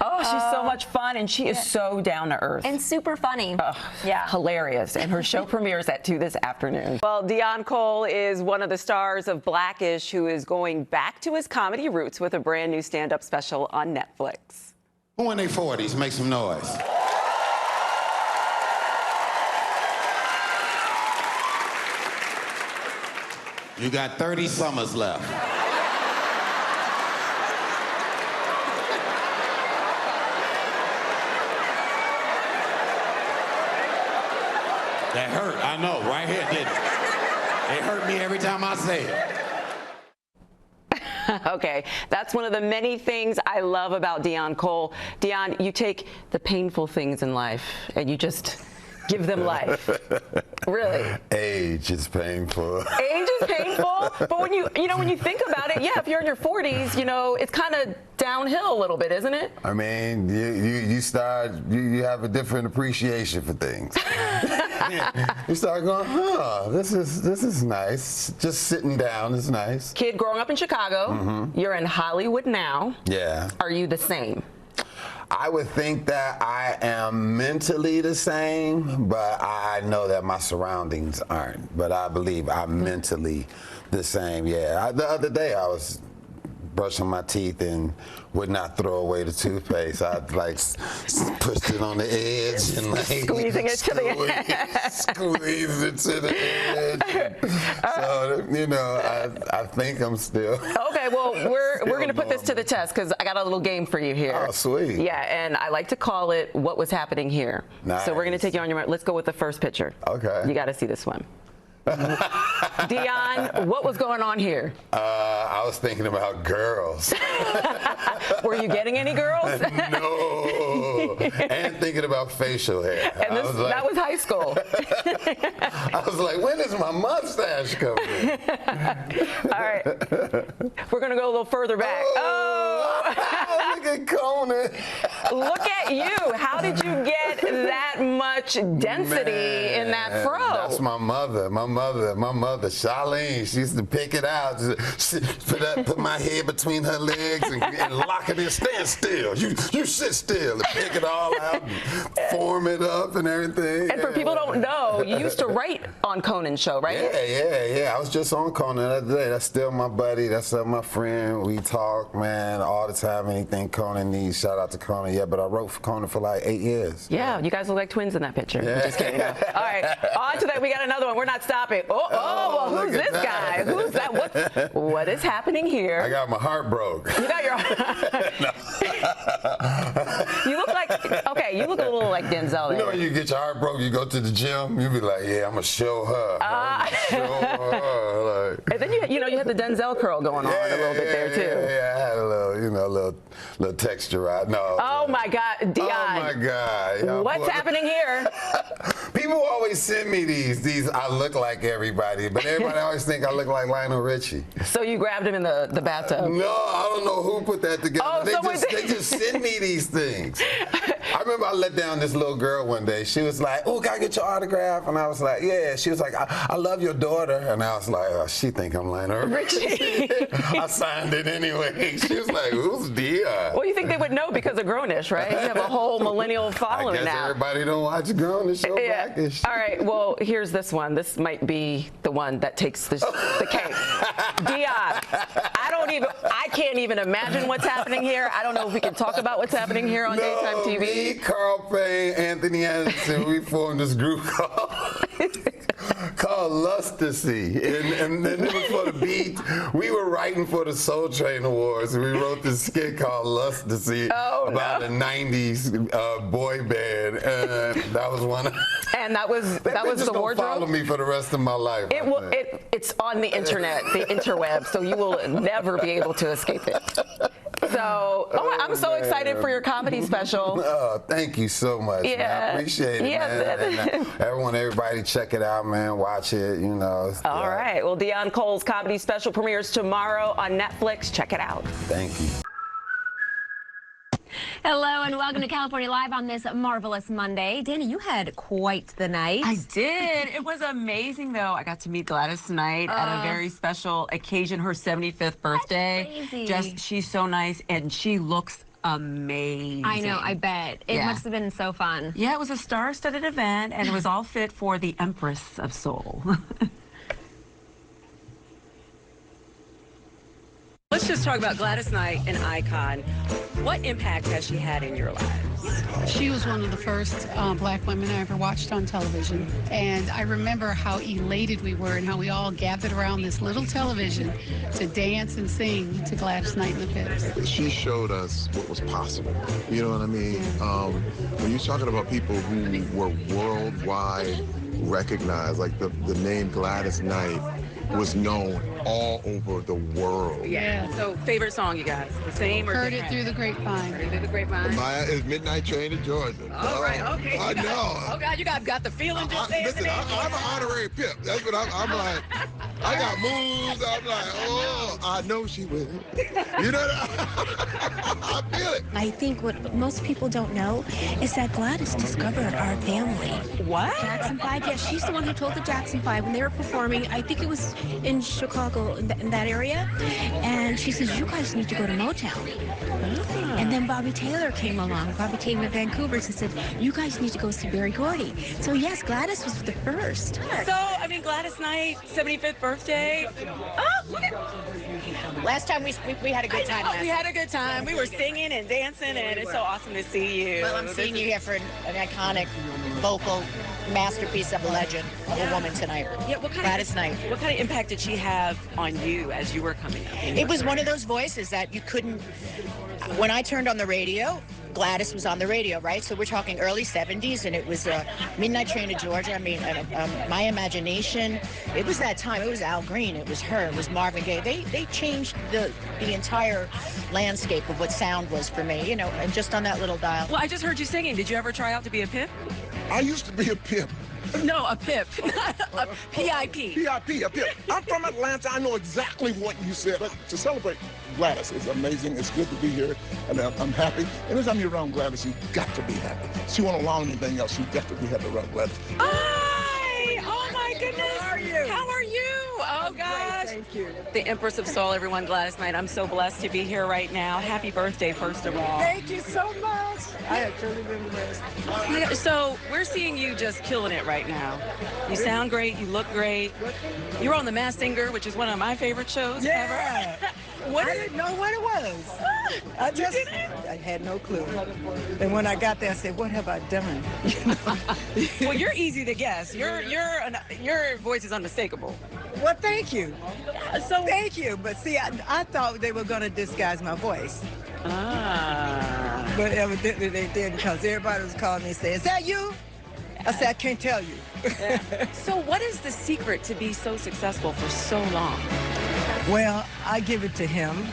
A: Oh, she's so much fun, and she is so down to earth.
F: And super funny.
A: Hilarious. And her show premieres at 2 this afternoon. Well, Deion Cole is one of the stars of Blackish, who is going back to his comedy roots with a brand new stand-up special on Netflix.
J: Who in their 40s make some noise? You got 30 summers left. That hurt, I know, right here, didn't it? It hurt me every time I say it.
A: Okay, that's one of the many things I love about Deion Cole. Deion, you take the painful things in life and you just give them life. Really.
K: Age is painful.
A: Age is painful, but when you think about it, if you're in your 40s, it's kind of downhill a little bit, isn't it?
K: I mean, you have a different appreciation for things. You start going, this is nice. Just sitting down is nice.
A: Kid growing up in Chicago, you're in Hollywood now.
K: Yeah.
A: Are you the same?
K: I would think that I am mentally the same, but I know that my surroundings aren't. But I believe I'm mentally the same. Yeah. The other day I was brushing my teeth and would not throw away the toothpaste. I'd like pushed it on the edge and like
A: squeezing it to the edge.
K: Squeeze it to the edge. So, you know, I think I'm still.
A: Okay, well, we're going to put this to the test because I got a little game for you here.
K: Oh, sweet.
A: Yeah, and I like to call it What Was Happening Here.
K: Nice.
A: So we're going to take you on your mark. Let's go with the first picture.
K: Okay.
A: You got to see this one. Dion, what was going on here?
K: I was thinking about girls.
A: Were you getting any girls?
K: No. And thinking about facial hair.
A: And that was high school.
K: I was like, when is my mustache coming?
A: All right. We're going to go a little further back.
K: Oh, look at Conan.
A: Look at you. How did you get that much density in that fro?
K: That's my mother. My mother, Charlene. She used to pick it out. Put my head between her legs and lock it in. Stand still. You sit still and pick it all out and form it up and everything.
A: And for people who don't know, you used to write on Conan's show, right?
K: Yeah. I was just on Conan the other day. That's still my buddy. That's my friend. We talk, man, all the time. Anything Conan needs. Shout out to Conan. Yeah, but I wrote for Conan for like 8 years.
A: Yeah, you guys look like twins in that picture.
K: Yeah.
A: I'm just kidding. All right, on to that. We got another one. We're not stopping. Well, who's this guy? Who's that? What is happening here?
K: I got my heart broke.
A: You got your You look like, okay, you look a little like Denzel there.
K: You know when you get your heart broke, you go to the gym, you be like, yeah, I'm going to show her.
A: And then you had the Denzel curl going on a little bit there too.
K: Yeah, I had a little texture right. No.
A: Oh my God, Dion.
K: Oh my God. Yeah,
A: what's happening here?
K: People always send me these I look like everybody, but everybody always think I look like Lionel Richie.
A: So you grabbed him in the bathtub?
K: No, I don't know who put that together.
A: Oh,
K: they just send me these things. I remember I let down this little girl one day. She was like, oh, can I get your autograph? And I was like, yeah. She was like, I love your daughter. And I was like, oh, she think I'm Lionel Richie. I signed it anyway. She was like, who's Dion?
A: Well, you think they would know because of Grownish, right? You have a whole millennial following
K: I guess
A: now.
K: Everybody don't watch Grownish or Blackish.
A: All right, well, here's this one. This might be the one that takes the cake. Dion, I can't even imagine what's happening here. I don't know if we can talk about what's happening here on daytime TV.
K: Me, Carl Payne, Anthony Anderson, we formed this group called Lustasy. And then it was for the beat. We were writing for the Soul Train Awards, and we wrote this skit called Lustasy about a 90s boy band. And that was one of
A: And that was the wardrobe.
K: Follow me for the rest of my life.
A: It's on the internet, the interweb, so you will never be able to escape it. So, I'm so excited for your comedy special.
K: Oh, thank you so much.
A: Yeah.
K: Man. I appreciate it, man. And, everybody check it out, man. Watch it, you know.
A: All right. Well, Dion Cole's comedy special premieres tomorrow on Netflix. Check it out.
K: Thank you.
F: Hello and welcome to California Live on this marvelous Monday. Danny, you had quite the night.
A: I did. It was amazing, though. I got to meet Gladys tonight at a very special occasion, her 75th birthday.
F: That's crazy.
A: She's so nice, and she looks amazing.
F: I know, I bet. It must have been so fun.
A: Yeah, it was a star-studded event, and it was all fit for the Empress of Soul. Let's just talk about Gladys Knight, an icon. What impact has she had in your lives?
L: She was one of the first black women I ever watched on television. And I remember how elated we were and how we all gathered around this little television to dance and sing to Gladys Knight in the Pits.
M: She showed us what was possible. You know what I mean? When you're talking about people who were worldwide recognized, like the name Gladys Knight was known all over the world.
A: Yeah. So, favorite song, you guys? The same or
L: Heard
A: different?
L: It through the grapevine.
A: Heard It Through the Grapevine.
M: Mine is Midnight Train to Georgia.
A: All right, okay.
M: I know.
A: Oh, God, you got the feeling just saying
M: Listen, I'm an honorary pimp. That's what I'm like. I got moves. I'm like, oh, I know she will. You know what? I feel it.
N: I think what most people don't know is that Gladys discovered our family.
A: What?
N: Jackson 5, yeah, she's the one who told the Jackson 5 when they were performing, I think it was in Chicago, in that area, and she says, you guys need to go to Motown. And then Bobby Taylor came along. Bobby came to Vancouver and said, you guys need to go see Berry Gordy. So yes, Gladys was the first.
A: So,
O: I mean, Gladys Knight, 75th birthday. Oh, look at.
P: Last time we had a good time.
O: We had a good time. We were singing and dancing, and it's so awesome to see you.
P: Well, I'm seeing you here for an iconic vocal masterpiece of a legend of a woman tonight.
O: Yeah, what kind
P: Gladys Knight.
O: What kind of impact did she have on you as you were coming up?
P: It was one of those voices that you couldn't. When I turned on the radio, Gladys was on the radio, right? So we're talking early 70s, and it was Midnight Train to Georgia. I mean, My Imagination. It was that time. It was Al Green. It was her. It was Marvin Gaye. They changed the entire landscape of what sound was for me, you know, and just on that little dial.
O: Well, I just heard you singing. Did you ever try out to be a pimp?
Q: I used to be a pimp.
O: No, a pimp. A PIP.
Q: PIP, a pimp. I'm from Atlanta. I know exactly what you said. But to celebrate Gladys is amazing. It's good to be here, and I'm happy. Anytime you're around Gladys, you got to be happy. She won't allow anything else. You got to be happy around Gladys.
O: Hi! Oh my goodness! How are you? How are you? Oh gosh! Thank you. The Empress of Soul, everyone. Gladys Knight. I'm so blessed to be here right now. Happy birthday, first of all.
R: Thank you so much. I have truly been blessed.
O: So we're seeing you just killing it right now. You sound great. You look great. You're on The Masked Singer, which is one of my favorite shows ever.
R: I didn't know what it was. I had no clue. And when I got there, I said, "What have I done?"
O: Well, you're easy to guess. Your voice is unmistakable.
R: Well, thank you.
O: So
R: thank you. But see, I thought they were going to disguise my voice.
O: Ah.
R: But evidently they didn't, because everybody was calling me and saying, "Is that you?" I said, "I can't tell you."
O: So what is the secret to be so successful for so long?
R: Well, I give it to him.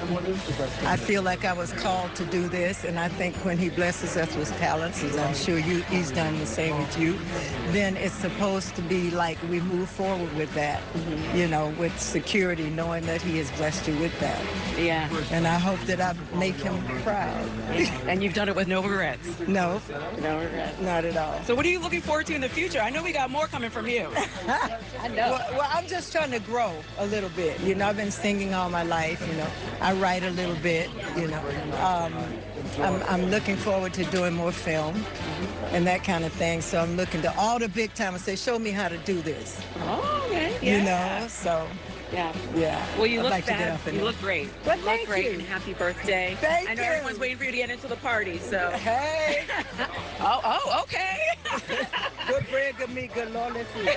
R: I feel like I was called to do this, and I think when he blesses us with talents, as I'm sure he's done the same with you, then it's supposed to be like we move forward with that, you know, with security, knowing that he has blessed you with that.
O: Yeah.
R: And I hope that I make him proud.
O: And you've done it with no regrets?
R: No.
O: No regrets?
R: Not at all.
O: So what are you looking forward to in the future? I know we got more coming from you. I know.
R: Well, I'm just trying to grow a little bit. You know, I've been singing all my life, you know. I write a little bit, you know. I'm looking forward to doing more film and that kind of thing. So I'm looking to all the big time and say, show me how to do this.
O: Oh, okay. Yeah.
R: You know, so.
O: Yeah.
R: Yeah.
O: Well, you
R: I'd
O: look
R: like to get
O: fab.
R: up in
O: You
R: it.
O: look great.
R: Well,
O: you
R: thank
O: look great,
R: you.
O: and happy birthday.
R: Thank
O: I know
R: you.
O: everyone's waiting for you to get into the party, so.
R: Hey.
O: Oh, okay.
R: Good bread, good meat, good Lord, let's eat.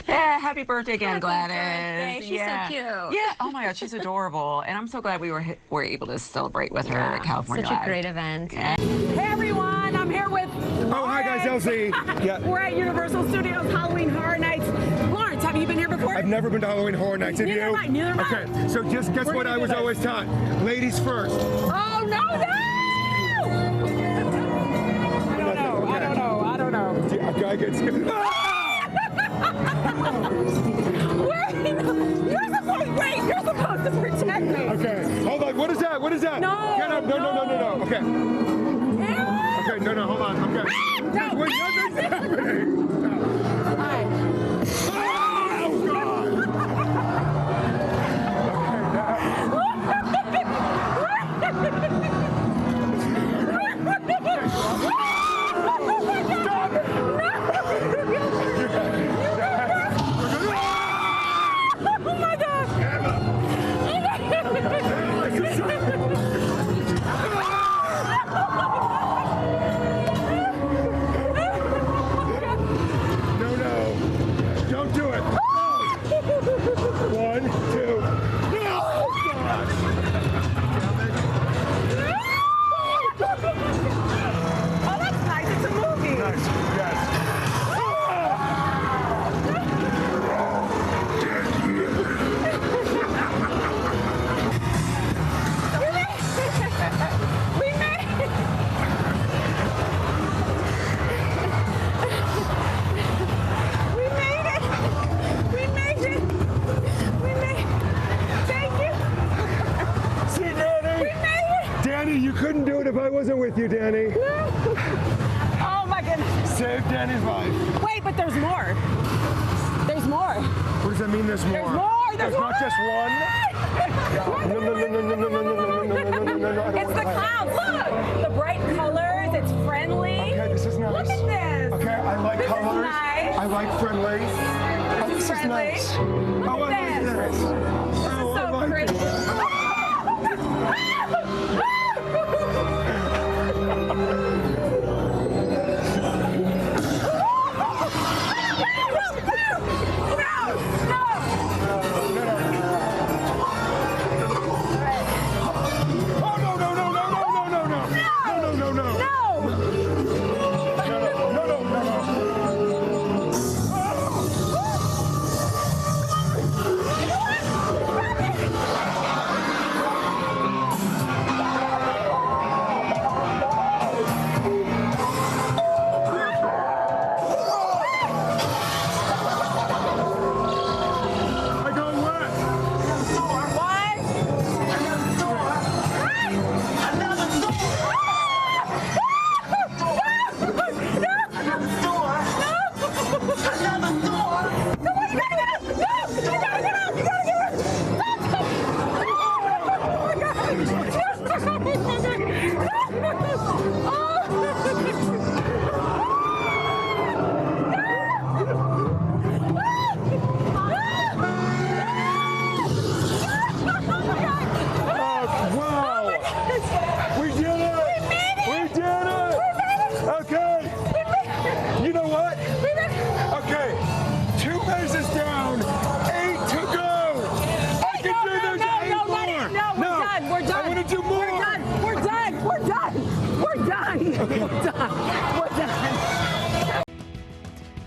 A: Yeah, happy birthday again, Gladys.
F: birthday. She's so cute.
A: Yeah. Oh my God, she's adorable, and I'm so glad we were able to celebrate with her at California
F: Such
A: Live.
F: a great event.
A: Yeah.
S: Hey everyone, I'm here with
E: Oh, hi guys, Elsie. Yeah.
S: We're at Universal Studios Halloween Horror Nights. Lawrence, have you been here before?
E: I've never been to Halloween Horror Nights. Have
S: Neither
E: you?
S: have I, neither have I.
E: Okay, so just guess
S: We're
E: what
S: gonna
E: I
S: do
E: was
S: this.
E: always taught. Ladies first.
S: Oh, no! I don't know.
E: A guy gets scared.
S: You're supposed to protect me.
E: Okay, hold on. What is that? What is that?
S: No,
E: Get up. No. Okay. Okay, no, hold on. I'm good.
S: No.
E: Wait, nothing's happening. Oh, God.
S: Oh my God!
E: No. Don't do it. 1, 2. No!
S: Oh, that's nice. It's a movie.
E: Nice. Yes.
S: We made it. We made it. We made it. We made it. Thank you.
E: See, Danny?
S: We made it.
E: Danny, you couldn't do it if I wasn't with you, Danny.
S: Oh my goodness.
E: Save Danny's life.
S: Wait, but there's more. There's more.
E: What does that mean there's more?
S: There's more.
E: There's not just one? No.
S: It's the clouds. Look, the bright colors. It's friendly.
E: Okay, this is nice.
S: Look at this.
E: Okay, I like
S: this
E: colors.
S: Is nice.
E: I like friendly. Oh, this is
A: friendly.
E: nice.
A: Look
E: Oh, I
A: at
E: like
A: this.
E: this.
A: This
E: Oh,
A: is
E: I
A: so
E: like
A: pretty.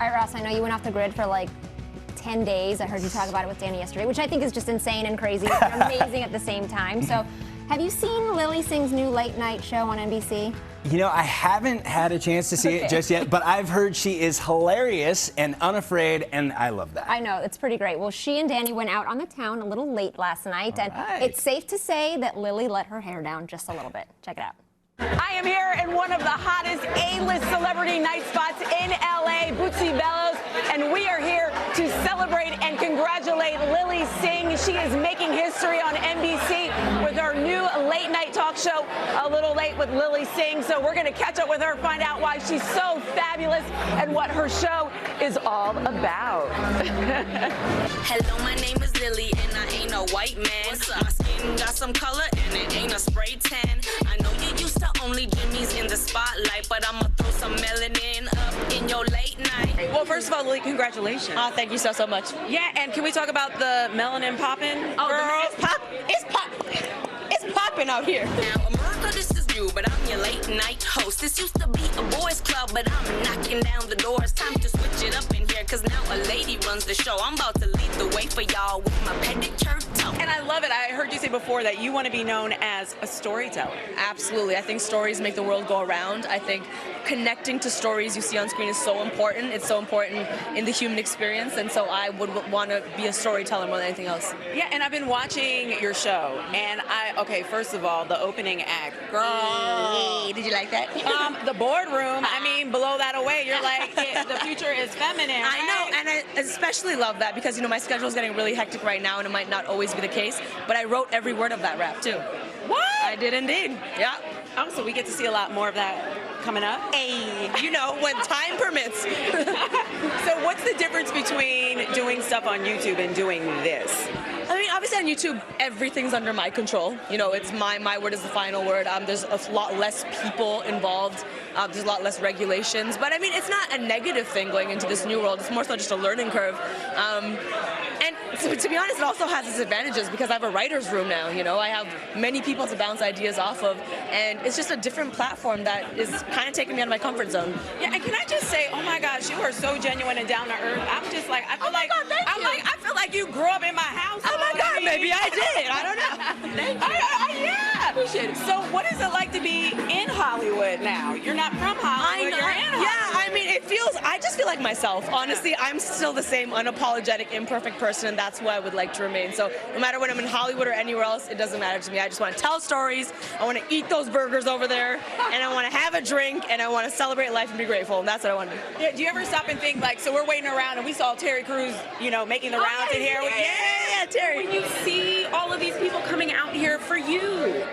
F: All right, Ross, I know you went off the grid for like 10 days. I heard you talk about it with Danny yesterday, which I think is just insane and crazy and amazing at the same time. So, have you seen Lily Singh's new late night show on NBC?
T: You know, I haven't had a chance to see it just yet, but I've heard she is hilarious and unafraid, and I love that.
F: I know, it's pretty great. Well, she and Danny went out on the town a little late last night, and it's safe to say that Lily let her hair down just a little bit. Check it out.
A: I am here in one of the hottest A-list celebrity night spots in LA, Bootsy Bellows, and we are here to celebrate and congratulate Lily Singh. She is making history on NBC with her new late night talk show, A Little Late with Lily Singh. So we're going to catch up with her, find out why she's so fabulous and what her show is all about.
U: Hello, my name is Lily, and I ain't a white man. My skin got some color, and it ain't a spray tan. I know you used to only Jimmy's in the spotlight, but I'ma throw some melanin up in your late night.
A: Well, first of all, Lily, congratulations.
U: Thank you so much.
A: Yeah, and can we talk about the melanin popping?
U: Oh, it's popping out here. Now, America, this is you, but I'm your late night host. This used to be a boys club, but I'm knocking down the doors. Time to switch it up in here, cause now a lady runs the show. I'm about to lead the way for y'all with my pedicure toe.
A: And I love it. I heard you say before that you want to be known as a storyteller.
V: Absolutely. I think stories make the world go around. I think connecting to stories you see on screen is so important. It's so important in the human experience, and so I would want to be a storyteller more than anything else.
A: Yeah, and I've been watching your show, and first of all, the opening act, girl.
V: Did you like that?
A: The boardroom, I mean, blow that away. You're like, the future is feminine.
V: I know, and I especially love that because, you know, my schedule is getting really hectic right now, and it might not always be the case, but I wrote every word of that rap, too.
A: What?
V: I did indeed. Yeah.
A: Oh, so we get to see a lot more of that coming up?
V: Hey, you know, when time permits.
A: So what's the difference between doing stuff on YouTube and doing this?
V: I mean, obviously on YouTube, everything's under my control. You know, it's my word is the final word. There's a lot less people involved. There's a lot less regulations. But I mean, it's not a negative thing going into this new world. It's more so just a learning curve. And to be honest, it also has its advantages because I have a writer's room now. You know, I have many people to bounce ideas off of. And it's just a different platform that is kind of taking me out of my comfort zone.
A: Yeah, and can I just say, oh my gosh, you are so genuine and down to earth. I'm just like, I feel like you grew up in my house.
V: Oh my God, maybe I did. I don't know. Thank you.
A: Yeah. Appreciate it. So what is it like to be in Hollywood now? You're not from Hollywood, you're in Hollywood.
V: Yeah, I mean, I just feel like myself. Honestly, I'm still the same unapologetic, imperfect person, and that's who I would like to remain. So no matter when I'm in Hollywood or anywhere else, it doesn't matter to me. I just want to tell stories, I want to eat those burgers over there, and I want to have a drink, and I want to celebrate life and be grateful, and that's what I want to do.
A: Yeah, do you ever stop and think, like, so we're waiting around, and we saw Terry Crews, you know, making the rounds in here.
V: Yeah, Terry.
A: When you see all of these people coming out here for you.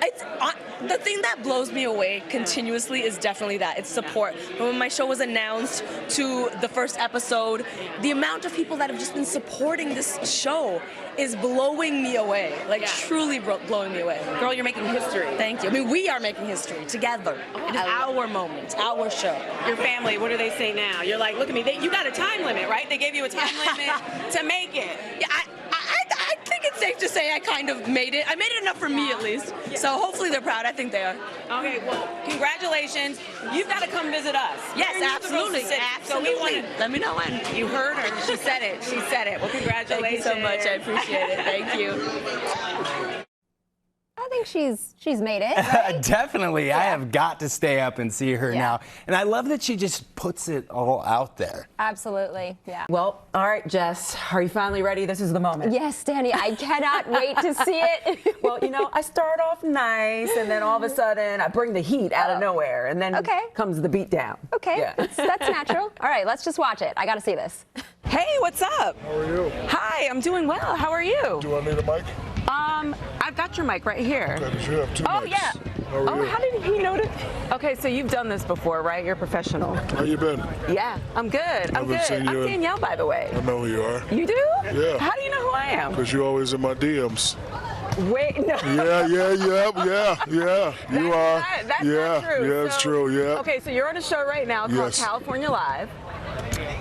V: the thing that blows me away continuously is definitely that. It's support. When my show was announced to the first episode, the amount of people that have just been supporting this show is blowing me away. Like, truly blowing me away.
A: Girl, you're making history.
V: Thank you. I mean, we are making history together. It is our moment, our show.
A: Your family, what do they say now? You're like, look at me. You got a time limit, right? They gave you a time limit to make it.
V: Yeah, I think it's safe to say I kind of made it. I made it enough for me, at least. So hopefully they're proud. I think they are.
A: Okay, well, congratulations. You've got to come visit us.
V: Yes, absolutely.
A: So we want to
V: let me know when.
A: You heard her. She said it. She said it. Well, congratulations.
V: Thank you so much. I appreciate it. Thank you.
F: I think she's made it. Right?
T: Definitely. Yeah. I have got to stay up and see her now. And I love that she just puts it all out there.
F: Absolutely. Yeah.
A: Well, all right, Jess, are you finally ready? This is the moment.
F: Yes, Danny, I cannot wait to see it.
A: Well, you know, I start off nice, and then all of a sudden I bring the heat out of nowhere, and then comes the beat down.
F: Okay,
A: yeah.
F: that's natural. All right, let's just watch it. I got to see this.
A: Hey, what's up?
Q: How are you?
A: Hi, I'm doing well. How are you?
Q: Do I need a mic?
A: I've got your mic right here.
Q: Okay, because you have two mics.
A: Yeah. How did he notice? Okay, so you've done this before, right? You're a professional.
Q: How you been?
A: Yeah, I'm good. I'm good. I'm Danielle, by the way.
Q: I know who you are.
A: You do?
Q: Yeah.
A: How do you know who I am?
Q: Because you're always in my DMs.
A: Wait, no.
Q: Yeah. You are.
A: That's not true.
Q: Yeah, it's true. Yeah.
A: Okay, so you're on a show right now called California Live.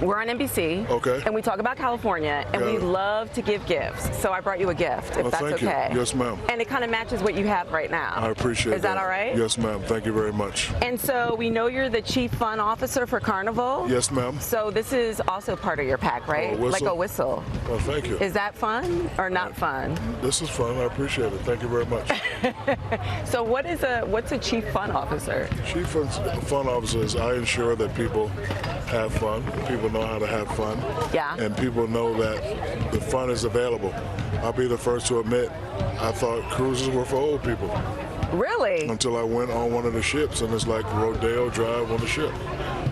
A: We're on NBC.
Q: Okay.
A: And we talk about California, and we love to give gifts. So I brought you a gift, if that's
Q: thank
A: okay.
Q: You. Yes, ma'am.
A: And it kind of matches what you have right now.
Q: I appreciate it.
A: Is that all right?
Q: Yes, ma'am. Thank you very much.
A: And so we know you're the Chief Fun Officer for Carnival.
Q: Yes, ma'am.
A: So this is also part of your pack, right? Like a whistle.
Q: Oh, thank you.
A: Is that fun or not fun?
Q: This is fun. I appreciate it. Thank you very much.
A: So what's a Chief Fun Officer?
Q: Chief Fun Officer is I ensure that people have fun. People know how to have fun.
A: Yeah.
Q: And people know that the fun is available. I'll be the first to admit, I thought cruises were for old people.
A: Really?
Q: Until I went on one of the ships, and it's like Rodeo Drive on the ship.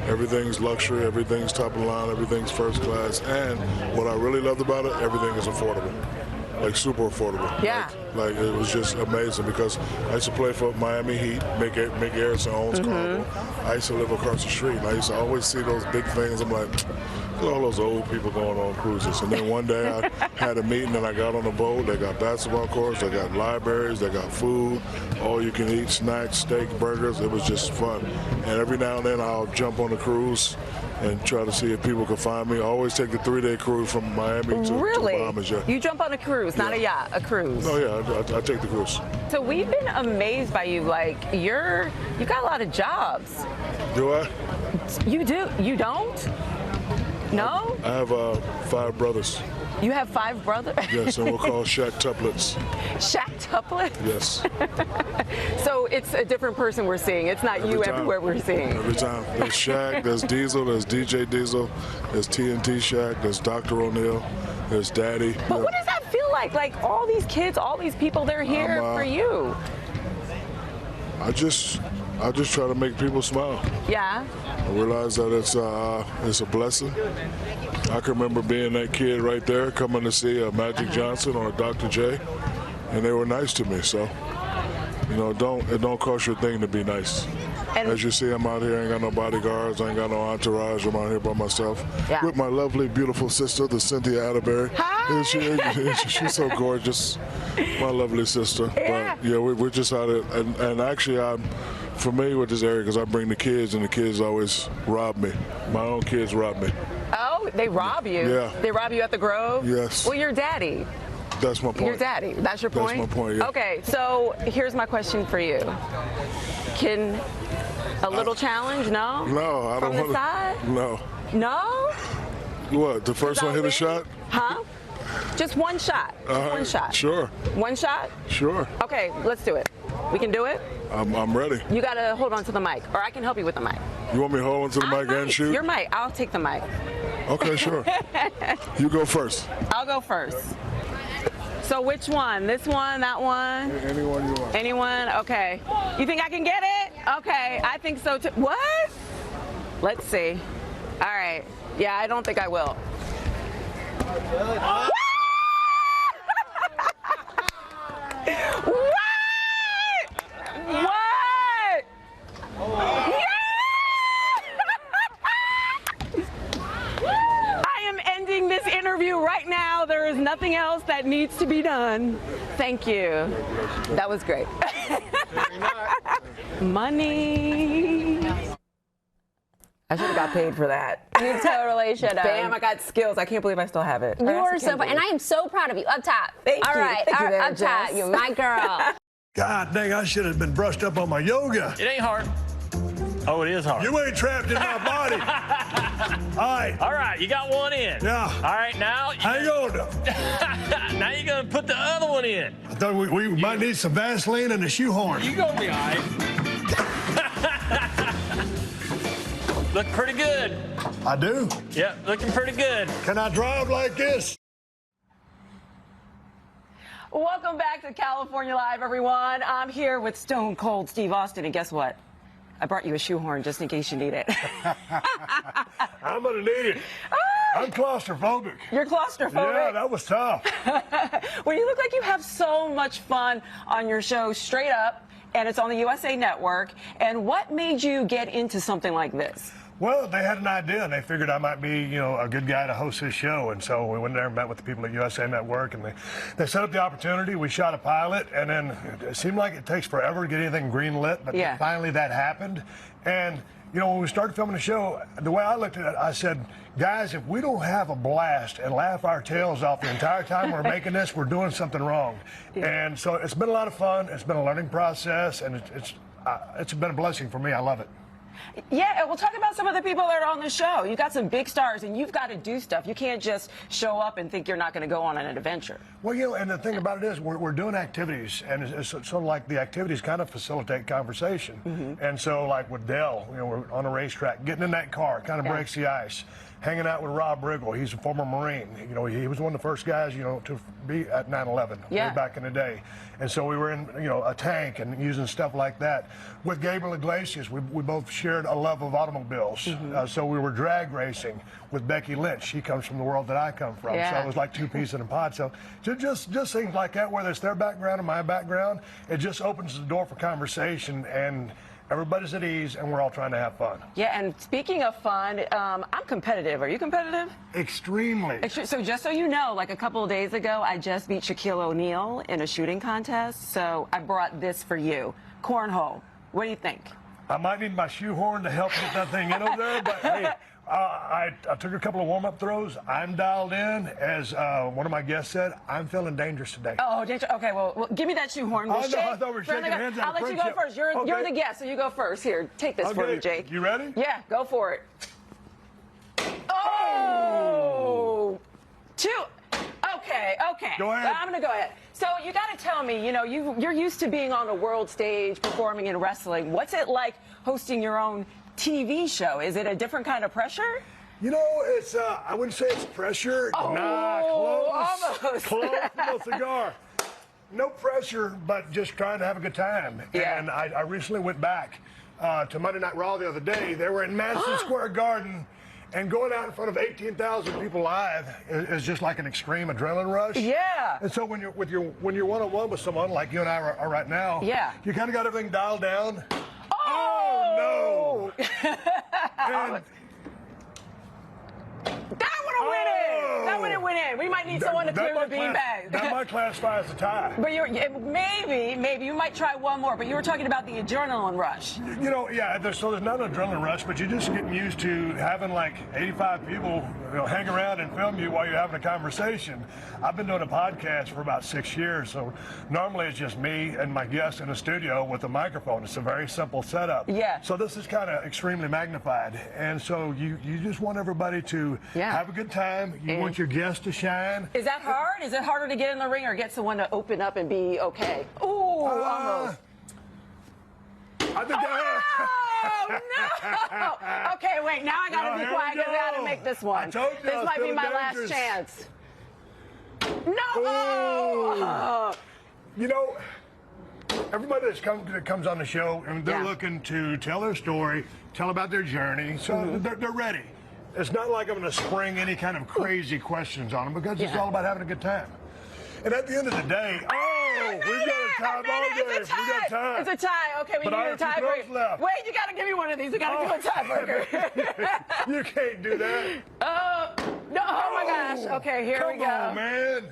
Q: Everything's luxury, everything's top of the line, everything's first class, and what I really loved about it, everything is affordable. Like super affordable.
A: Yeah.
Q: Like it was just amazing because I used to play for Miami Heat. Mick Harrison owns Carnival. I used to live across the street, and I used to always see those big things. I'm like, look at all those old people going on cruises. And then one day I had a meeting and I got on the boat. They got basketball courts, they got libraries, they got food, all you can eat, snacks, steak, burgers. It was just fun. And every now and then I'll jump on the cruise and try to see if people can find me. I always take the 3-day cruise from Miami to Bahamas. Yeah.
A: You jump on a cruise, not a yacht, a cruise.
Q: Oh yeah, I take the cruise.
A: So we've been amazed by you. Like you got a lot of jobs.
Q: Do I?
A: You do? You don't? No?
Q: I have 5 brothers.
A: You have 5 brothers?
Q: Yes, and we're called Shack Tuplets.
A: Shack Tuplets?
Q: Yes.
A: So it's a different person we're seeing. It's not you everywhere we're seeing.
Q: Every time. There's Shack, there's Diesel, there's DJ Diesel, there's TNT Shack, there's Dr. O'Neill, there's Daddy.
A: But what does that feel like? Like all these kids, all these people, they're here for you.
Q: I just try to make people smile.
A: Yeah.
Q: I realize that it's a blessing. I can remember being that kid right there coming to see a Magic Johnson or a Dr. J, and they were nice to me. So, you know, it don't cost you a thing to be nice. And as you see, I'm out here, I ain't got no bodyguards, I ain't got no entourage. I'm out here by myself with my lovely, beautiful sister, the Cynthia Atterbury.
A: Hi.
Q: She's so gorgeous, my lovely sister.
A: Yeah.
Q: But yeah, we're just out here, and actually I'm familiar with this area because I bring the kids, and the kids always rob me. My own kids rob me.
A: Oh, they rob you?
Q: Yeah.
A: They rob you at the Grove?
Q: Yes.
A: Well, your daddy.
Q: That's my point.
A: Your daddy. That's your point?
Q: That's my point, yeah.
A: Okay, so here's my question for you. Can a little challenge? No?
Q: No, I don't want to.
A: From the side?
Q: No.
A: No?
Q: What, the first one hit a shot?
A: Huh? Just one shot. One shot.
Q: Sure.
A: One shot?
Q: Sure.
A: Okay, let's do it. We can do it?
Q: I'm ready.
A: You gotta hold on to the mic, or I can help you with the mic.
Q: You want me to hold on to the mic and shoot?
A: Your mic. I'll take the mic.
Q: Okay, sure. You go first.
A: I'll go first. So which one? This one? That one?
Q: Anyone you want.
A: Anyone? Okay. You think I can get it? Okay, I think so too. What? Let's see. All right. Yeah, I don't think I will. What? What? redone. Thank you. That was great. Money. I should have got paid for that.
F: You totally should have.
A: Bam, I got skills. I can't believe I still have it.
F: You are so fun. And I am so proud of you. Up top.
A: Thank you.
F: All right.
A: Thank you there,
F: up top.
A: Jess.
F: You're my girl.
C: God dang, I should have been brushed up on my yoga.
G: It ain't hard. Oh, it is hard.
C: You ain't trapped in my body.
G: All right, you got one in.
C: Yeah.
G: All right, now.
C: Hang on.
G: Now you're going to put the other one in.
C: I thought we might need some Vaseline and a shoehorn.
G: You're going to be all right. Look pretty good.
C: I do?
G: Yep, looking pretty good.
C: Can I drive like this?
A: Welcome back to California Live, everyone. I'm here with Stone Cold Steve Austin, and guess what? I brought you a shoehorn just in case you need it.
C: I'm gonna need it. I'm claustrophobic.
A: You're claustrophobic?
C: Yeah, that was tough.
A: Well, you look like you have so much fun on your show, Straight Up, and it's on the USA Network. And what made you get into something like this?
C: Well, they had an idea, and they figured I might be, a good guy to host this show. And so we went there and met with the people at USA Network, and they set up the opportunity. We shot a pilot, and then it seemed like it takes forever to get anything green-lit, but finally that happened. And, when we started filming the show, the way I looked at it, I said, guys, if we don't have a blast and laugh our tails off the entire time we're making this, we're doing something wrong. And so it's been a lot of fun. It's been a learning process, and it's been a blessing for me. I love it.
A: Yeah, we'll talk about some of the people that are on the show. You got some big stars, and you've got to do stuff. You can't just show up and think you're not going to go on an adventure.
C: Well, and the thing about it is we're doing activities, and it's sort of like the activities kind of facilitate conversation. And so, like with Dell, we're on a racetrack, getting in that car kind of breaks the ice. Hanging out with Rob Riggle, he's a former Marine. He was one of the first guys, to be at 9/11 way back in the day. And so we were in, a tank and using stuff like that. With Gabriel Iglesias, we both shared a love of automobiles. So we were drag racing with Becky Lynch. She comes from the world that I come from. So it was like two peas in a pod. So just things like that, whether it's their background or my background, it just opens the door for conversation, and everybody's at ease, and we're all trying to have fun.
A: Yeah, and speaking of fun, I'm competitive. Are you competitive?
C: Extremely.
A: So just so you know, like a couple of days ago, I just beat Shaquille O'Neal in a shooting contest. So I brought this for you. Cornhole. What do you think?
C: I might need my shoehorn to help get that thing in over there, but hey, I took a couple of warm-up throws. I'm dialed in. As one of my guests said, I'm feeling dangerous today.
A: Oh, dangerous. Okay, well, give me that shoehorn.
C: I thought we were shaking hands.
A: I'll let you go first. You're the guest, so you go first. Here, take this for me, Jake.
C: You ready?
A: Yeah, go for it. Oh! Two. Okay.
C: Go ahead.
A: I'm going to go ahead. So you got to tell me, you're used to being on a world stage performing in wrestling. What's it like hosting your own TV show? Is it a different kind of pressure?
C: It's, I wouldn't say it's pressure.
A: Oh,
C: nah,
A: almost.
C: Close to the cigar. No pressure, but just trying to have a good time.
A: Yeah.
C: And I recently went back to Monday Night Raw the other day. They were in Madison Square Garden, and going out in front of 18,000 people live is just like an extreme adrenaline rush.
A: Yeah.
C: And so when you're one-on-one with someone like you and I are right now, you kind of got everything dialed down. Oh no! And
A: That wouldn't win. We might need someone to clear the beanbags.
C: That might classify as a tie.
A: But maybe you might try one more. But you were talking about the adrenaline rush.
C: So there's not an adrenaline rush, but you're just getting used to having like 85 people hang around and film you while you're having a conversation. I've been doing a podcast for about 6 years, so normally it's just me and my guest in a studio with a microphone. It's a very simple setup.
A: Yeah.
C: So this is kind of extremely magnified, and so you just want everybody to have a good time. You want your guests to shine.
A: Is that hard? Is it harder to get in the ring or get someone to open up and be okay? Ooh, almost.
C: I think
A: Oh, no! Okay, wait, now I gotta be quiet because I gotta make this one. This might be my last chance. No!
C: Everybody that comes on the show, and they're looking to tell their story, tell about their journey, so they're ready. It's not like I'm going to spring any kind of crazy questions on them, because it's all about having a good time. And at the end of the day, we've got a tie ball game. We got time.
A: It's a tie. Okay, we need a tiebreaker. Wait, you got to give me one of these. You got to do a tiebreaker.
C: You can't do that.
A: No. Oh my gosh. Okay, here we go.
C: Come on, man.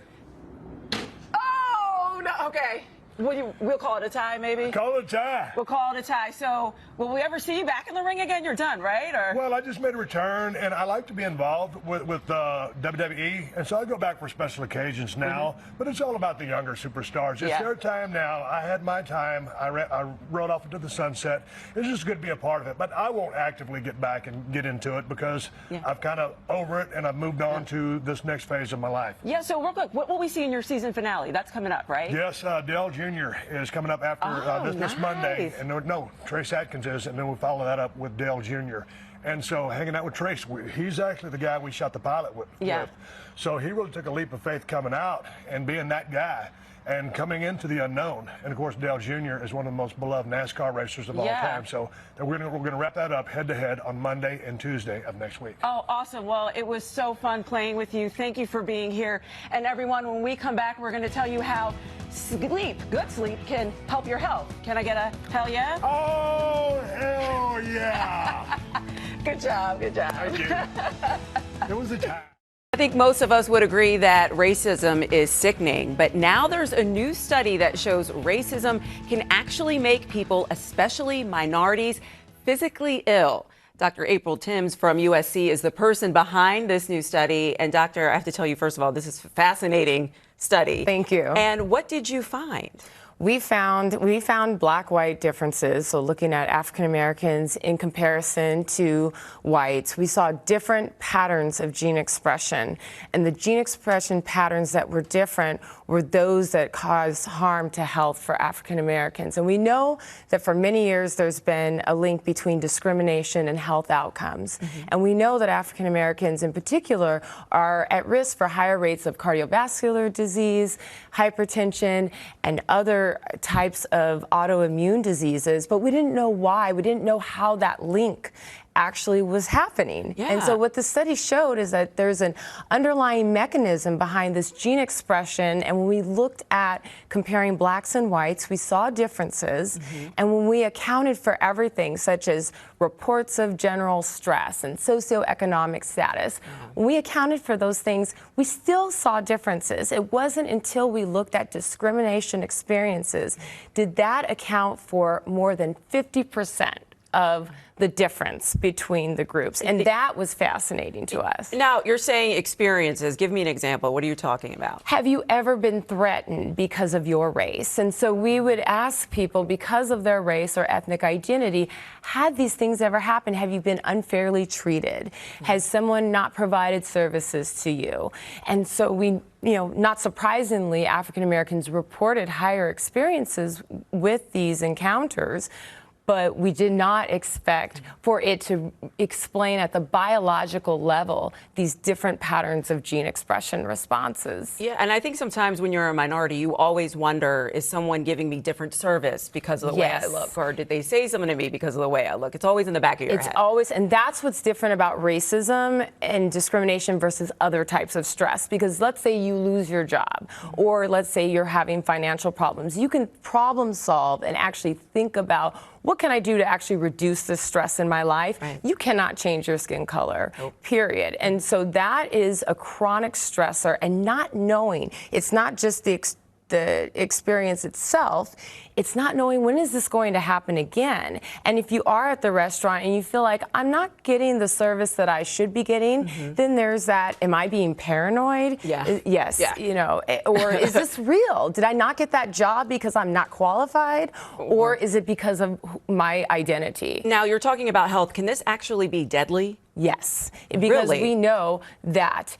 A: No, okay. We'll call it a tie, maybe?
C: Call it a tie.
A: We'll call it a tie. So, will we ever see you back in the ring again? You're done, right? Or
C: Well, I just made a return, and I like to be involved with WWE, and so I go back for special occasions now. But it's all about the younger superstars. It's their time now. I had my time. I rode off into the sunset. It's just good to be a part of it. But I won't actively get back and get into it because I've kind of over it, and I've moved on to this next phase of my life.
A: Yeah, so real quick, what will we see in your season finale? That's coming up, right?
C: Yes, Dale Jr. is coming up after this Monday. And no, Trace Adkins is, and then we follow that up with Dale Jr. And so hanging out with Trace, he's actually the guy we shot the pilot with. So he really took a leap of faith coming out and being that guy and coming into the unknown. And of course, Dale Jr. is one of the most beloved NASCAR racers of all time. So we're gonna wrap that up head to head on Monday and Tuesday of next week.
A: Oh, awesome. Well, it was so fun playing with you. Thank you for being here. And everyone, when we come back, we're gonna tell you how good sleep can help your health. Can I get a hell yeah?
C: Oh, hell yeah.
A: Good job, good job.
C: Thank you. It was a time.
A: I think most of us would agree that racism is sickening, but now there's a new study that shows racism can actually make people, especially minorities, physically ill. Dr. April Timms from USC is the person behind this new study. And Doctor, I have to tell you, first of all, this is a fascinating study.
H: Thank you.
A: And what did you find?
H: We found black-white differences. So looking at African Americans in comparison to whites, we saw different patterns of gene expression. And the gene expression patterns that were different were those that cause harm to health for African Americans. And we know that for many years there's been a link between discrimination and health outcomes. And we know that African Americans in particular are at risk for higher rates of cardiovascular disease, hypertension, and other types of autoimmune diseases, but we didn't know why. We didn't know how that link actually was happening. And so what the study showed is that there's an underlying mechanism behind this gene expression, and when we looked at comparing blacks and whites, we saw differences. And when we accounted for everything such as reports of general stress and socioeconomic status, when we accounted for those things, we still saw differences. It wasn't until we looked at discrimination experiences did that account for more than 50% of the difference between the groups. And that was fascinating to us.
A: Now, you're saying experiences. Give me an example. What are you talking about?
H: Have you ever been threatened because of your race? And so we would ask people, because of their race or ethnic identity, had these things ever happened? Have you been unfairly treated? Has someone not provided services to you? And so we, not surprisingly, African Americans reported higher experiences with these encounters. But we did not expect for it to explain at the biological level these different patterns of gene expression responses.
A: Yeah, and I think sometimes when you're a minority, you always wonder, is someone giving me different service because of the way I look? Or did they say something to me because of the way I look? It's always in the back of your head.
H: It's always, and that's what's different about racism and discrimination versus other types of stress. Because let's say you lose your job, or let's say you're having financial problems. You can problem solve and actually think about, what can I do to actually reduce the stress in my life? You cannot change your skin color, period. And so that is a chronic stressor, and not knowing, it's not just the experience itself, it's not knowing when is this going to happen again. And if you are at the restaurant and you feel like I'm not getting the service that I should be getting, then there's that, am I being paranoid? Yes, or is this real? Did I not get that job because I'm not qualified? Or is it because of my identity?
A: Now, you're talking about health. Can this actually be deadly?
H: Yes, because we know that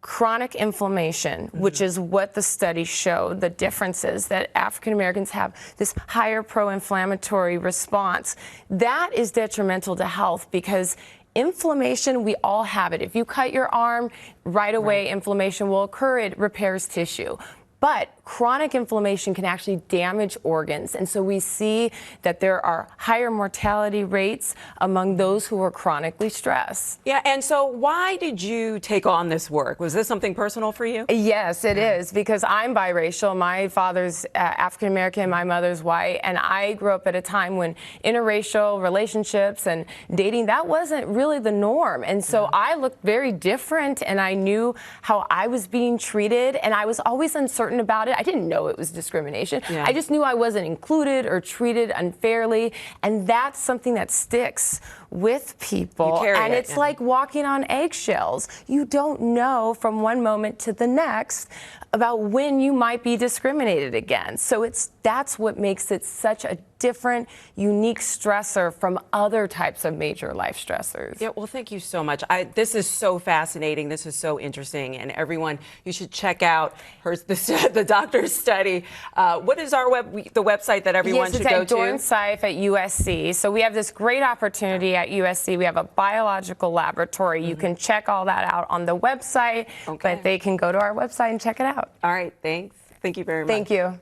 H: chronic inflammation, which is what the study showed, the differences that African Americans have, this higher pro-inflammatory response, that is detrimental to health because inflammation, we all have it. If you cut your arm, right away inflammation will occur. It repairs tissue. But chronic inflammation can actually damage organs. And so we see that there are higher mortality rates among those who are chronically stressed.
A: Yeah, and so why did you take on this work? Was this something personal for you?
H: Yes, it is, because I'm biracial. My father's African American, my mother's white, and I grew up at a time when interracial relationships and dating, that wasn't really the norm. And so I looked very different, and I knew how I was being treated, and I was always uncertain about it. I didn't know it was discrimination.
A: Yeah.
H: I just knew I wasn't included or treated unfairly. And that's something that sticks with people.
A: You carry
H: And
A: it,
H: it's
A: yeah.
H: like walking on eggshells. You don't know from one moment to the next about when you might be discriminated against. So that's what makes it such a different, unique stressor from other types of major life stressors.
A: Yeah, well, thank you so much. This is so fascinating. This is so interesting. And everyone, you should check out the doctor's study. What is the website that everyone should go to?
H: It's at Dorn Seif at USC. So we have this great opportunity at USC. We have a biological laboratory. You can check all that out on the website, but they can go to our website and check it out.
A: All right, thanks. Thank you very much.
H: Thank you.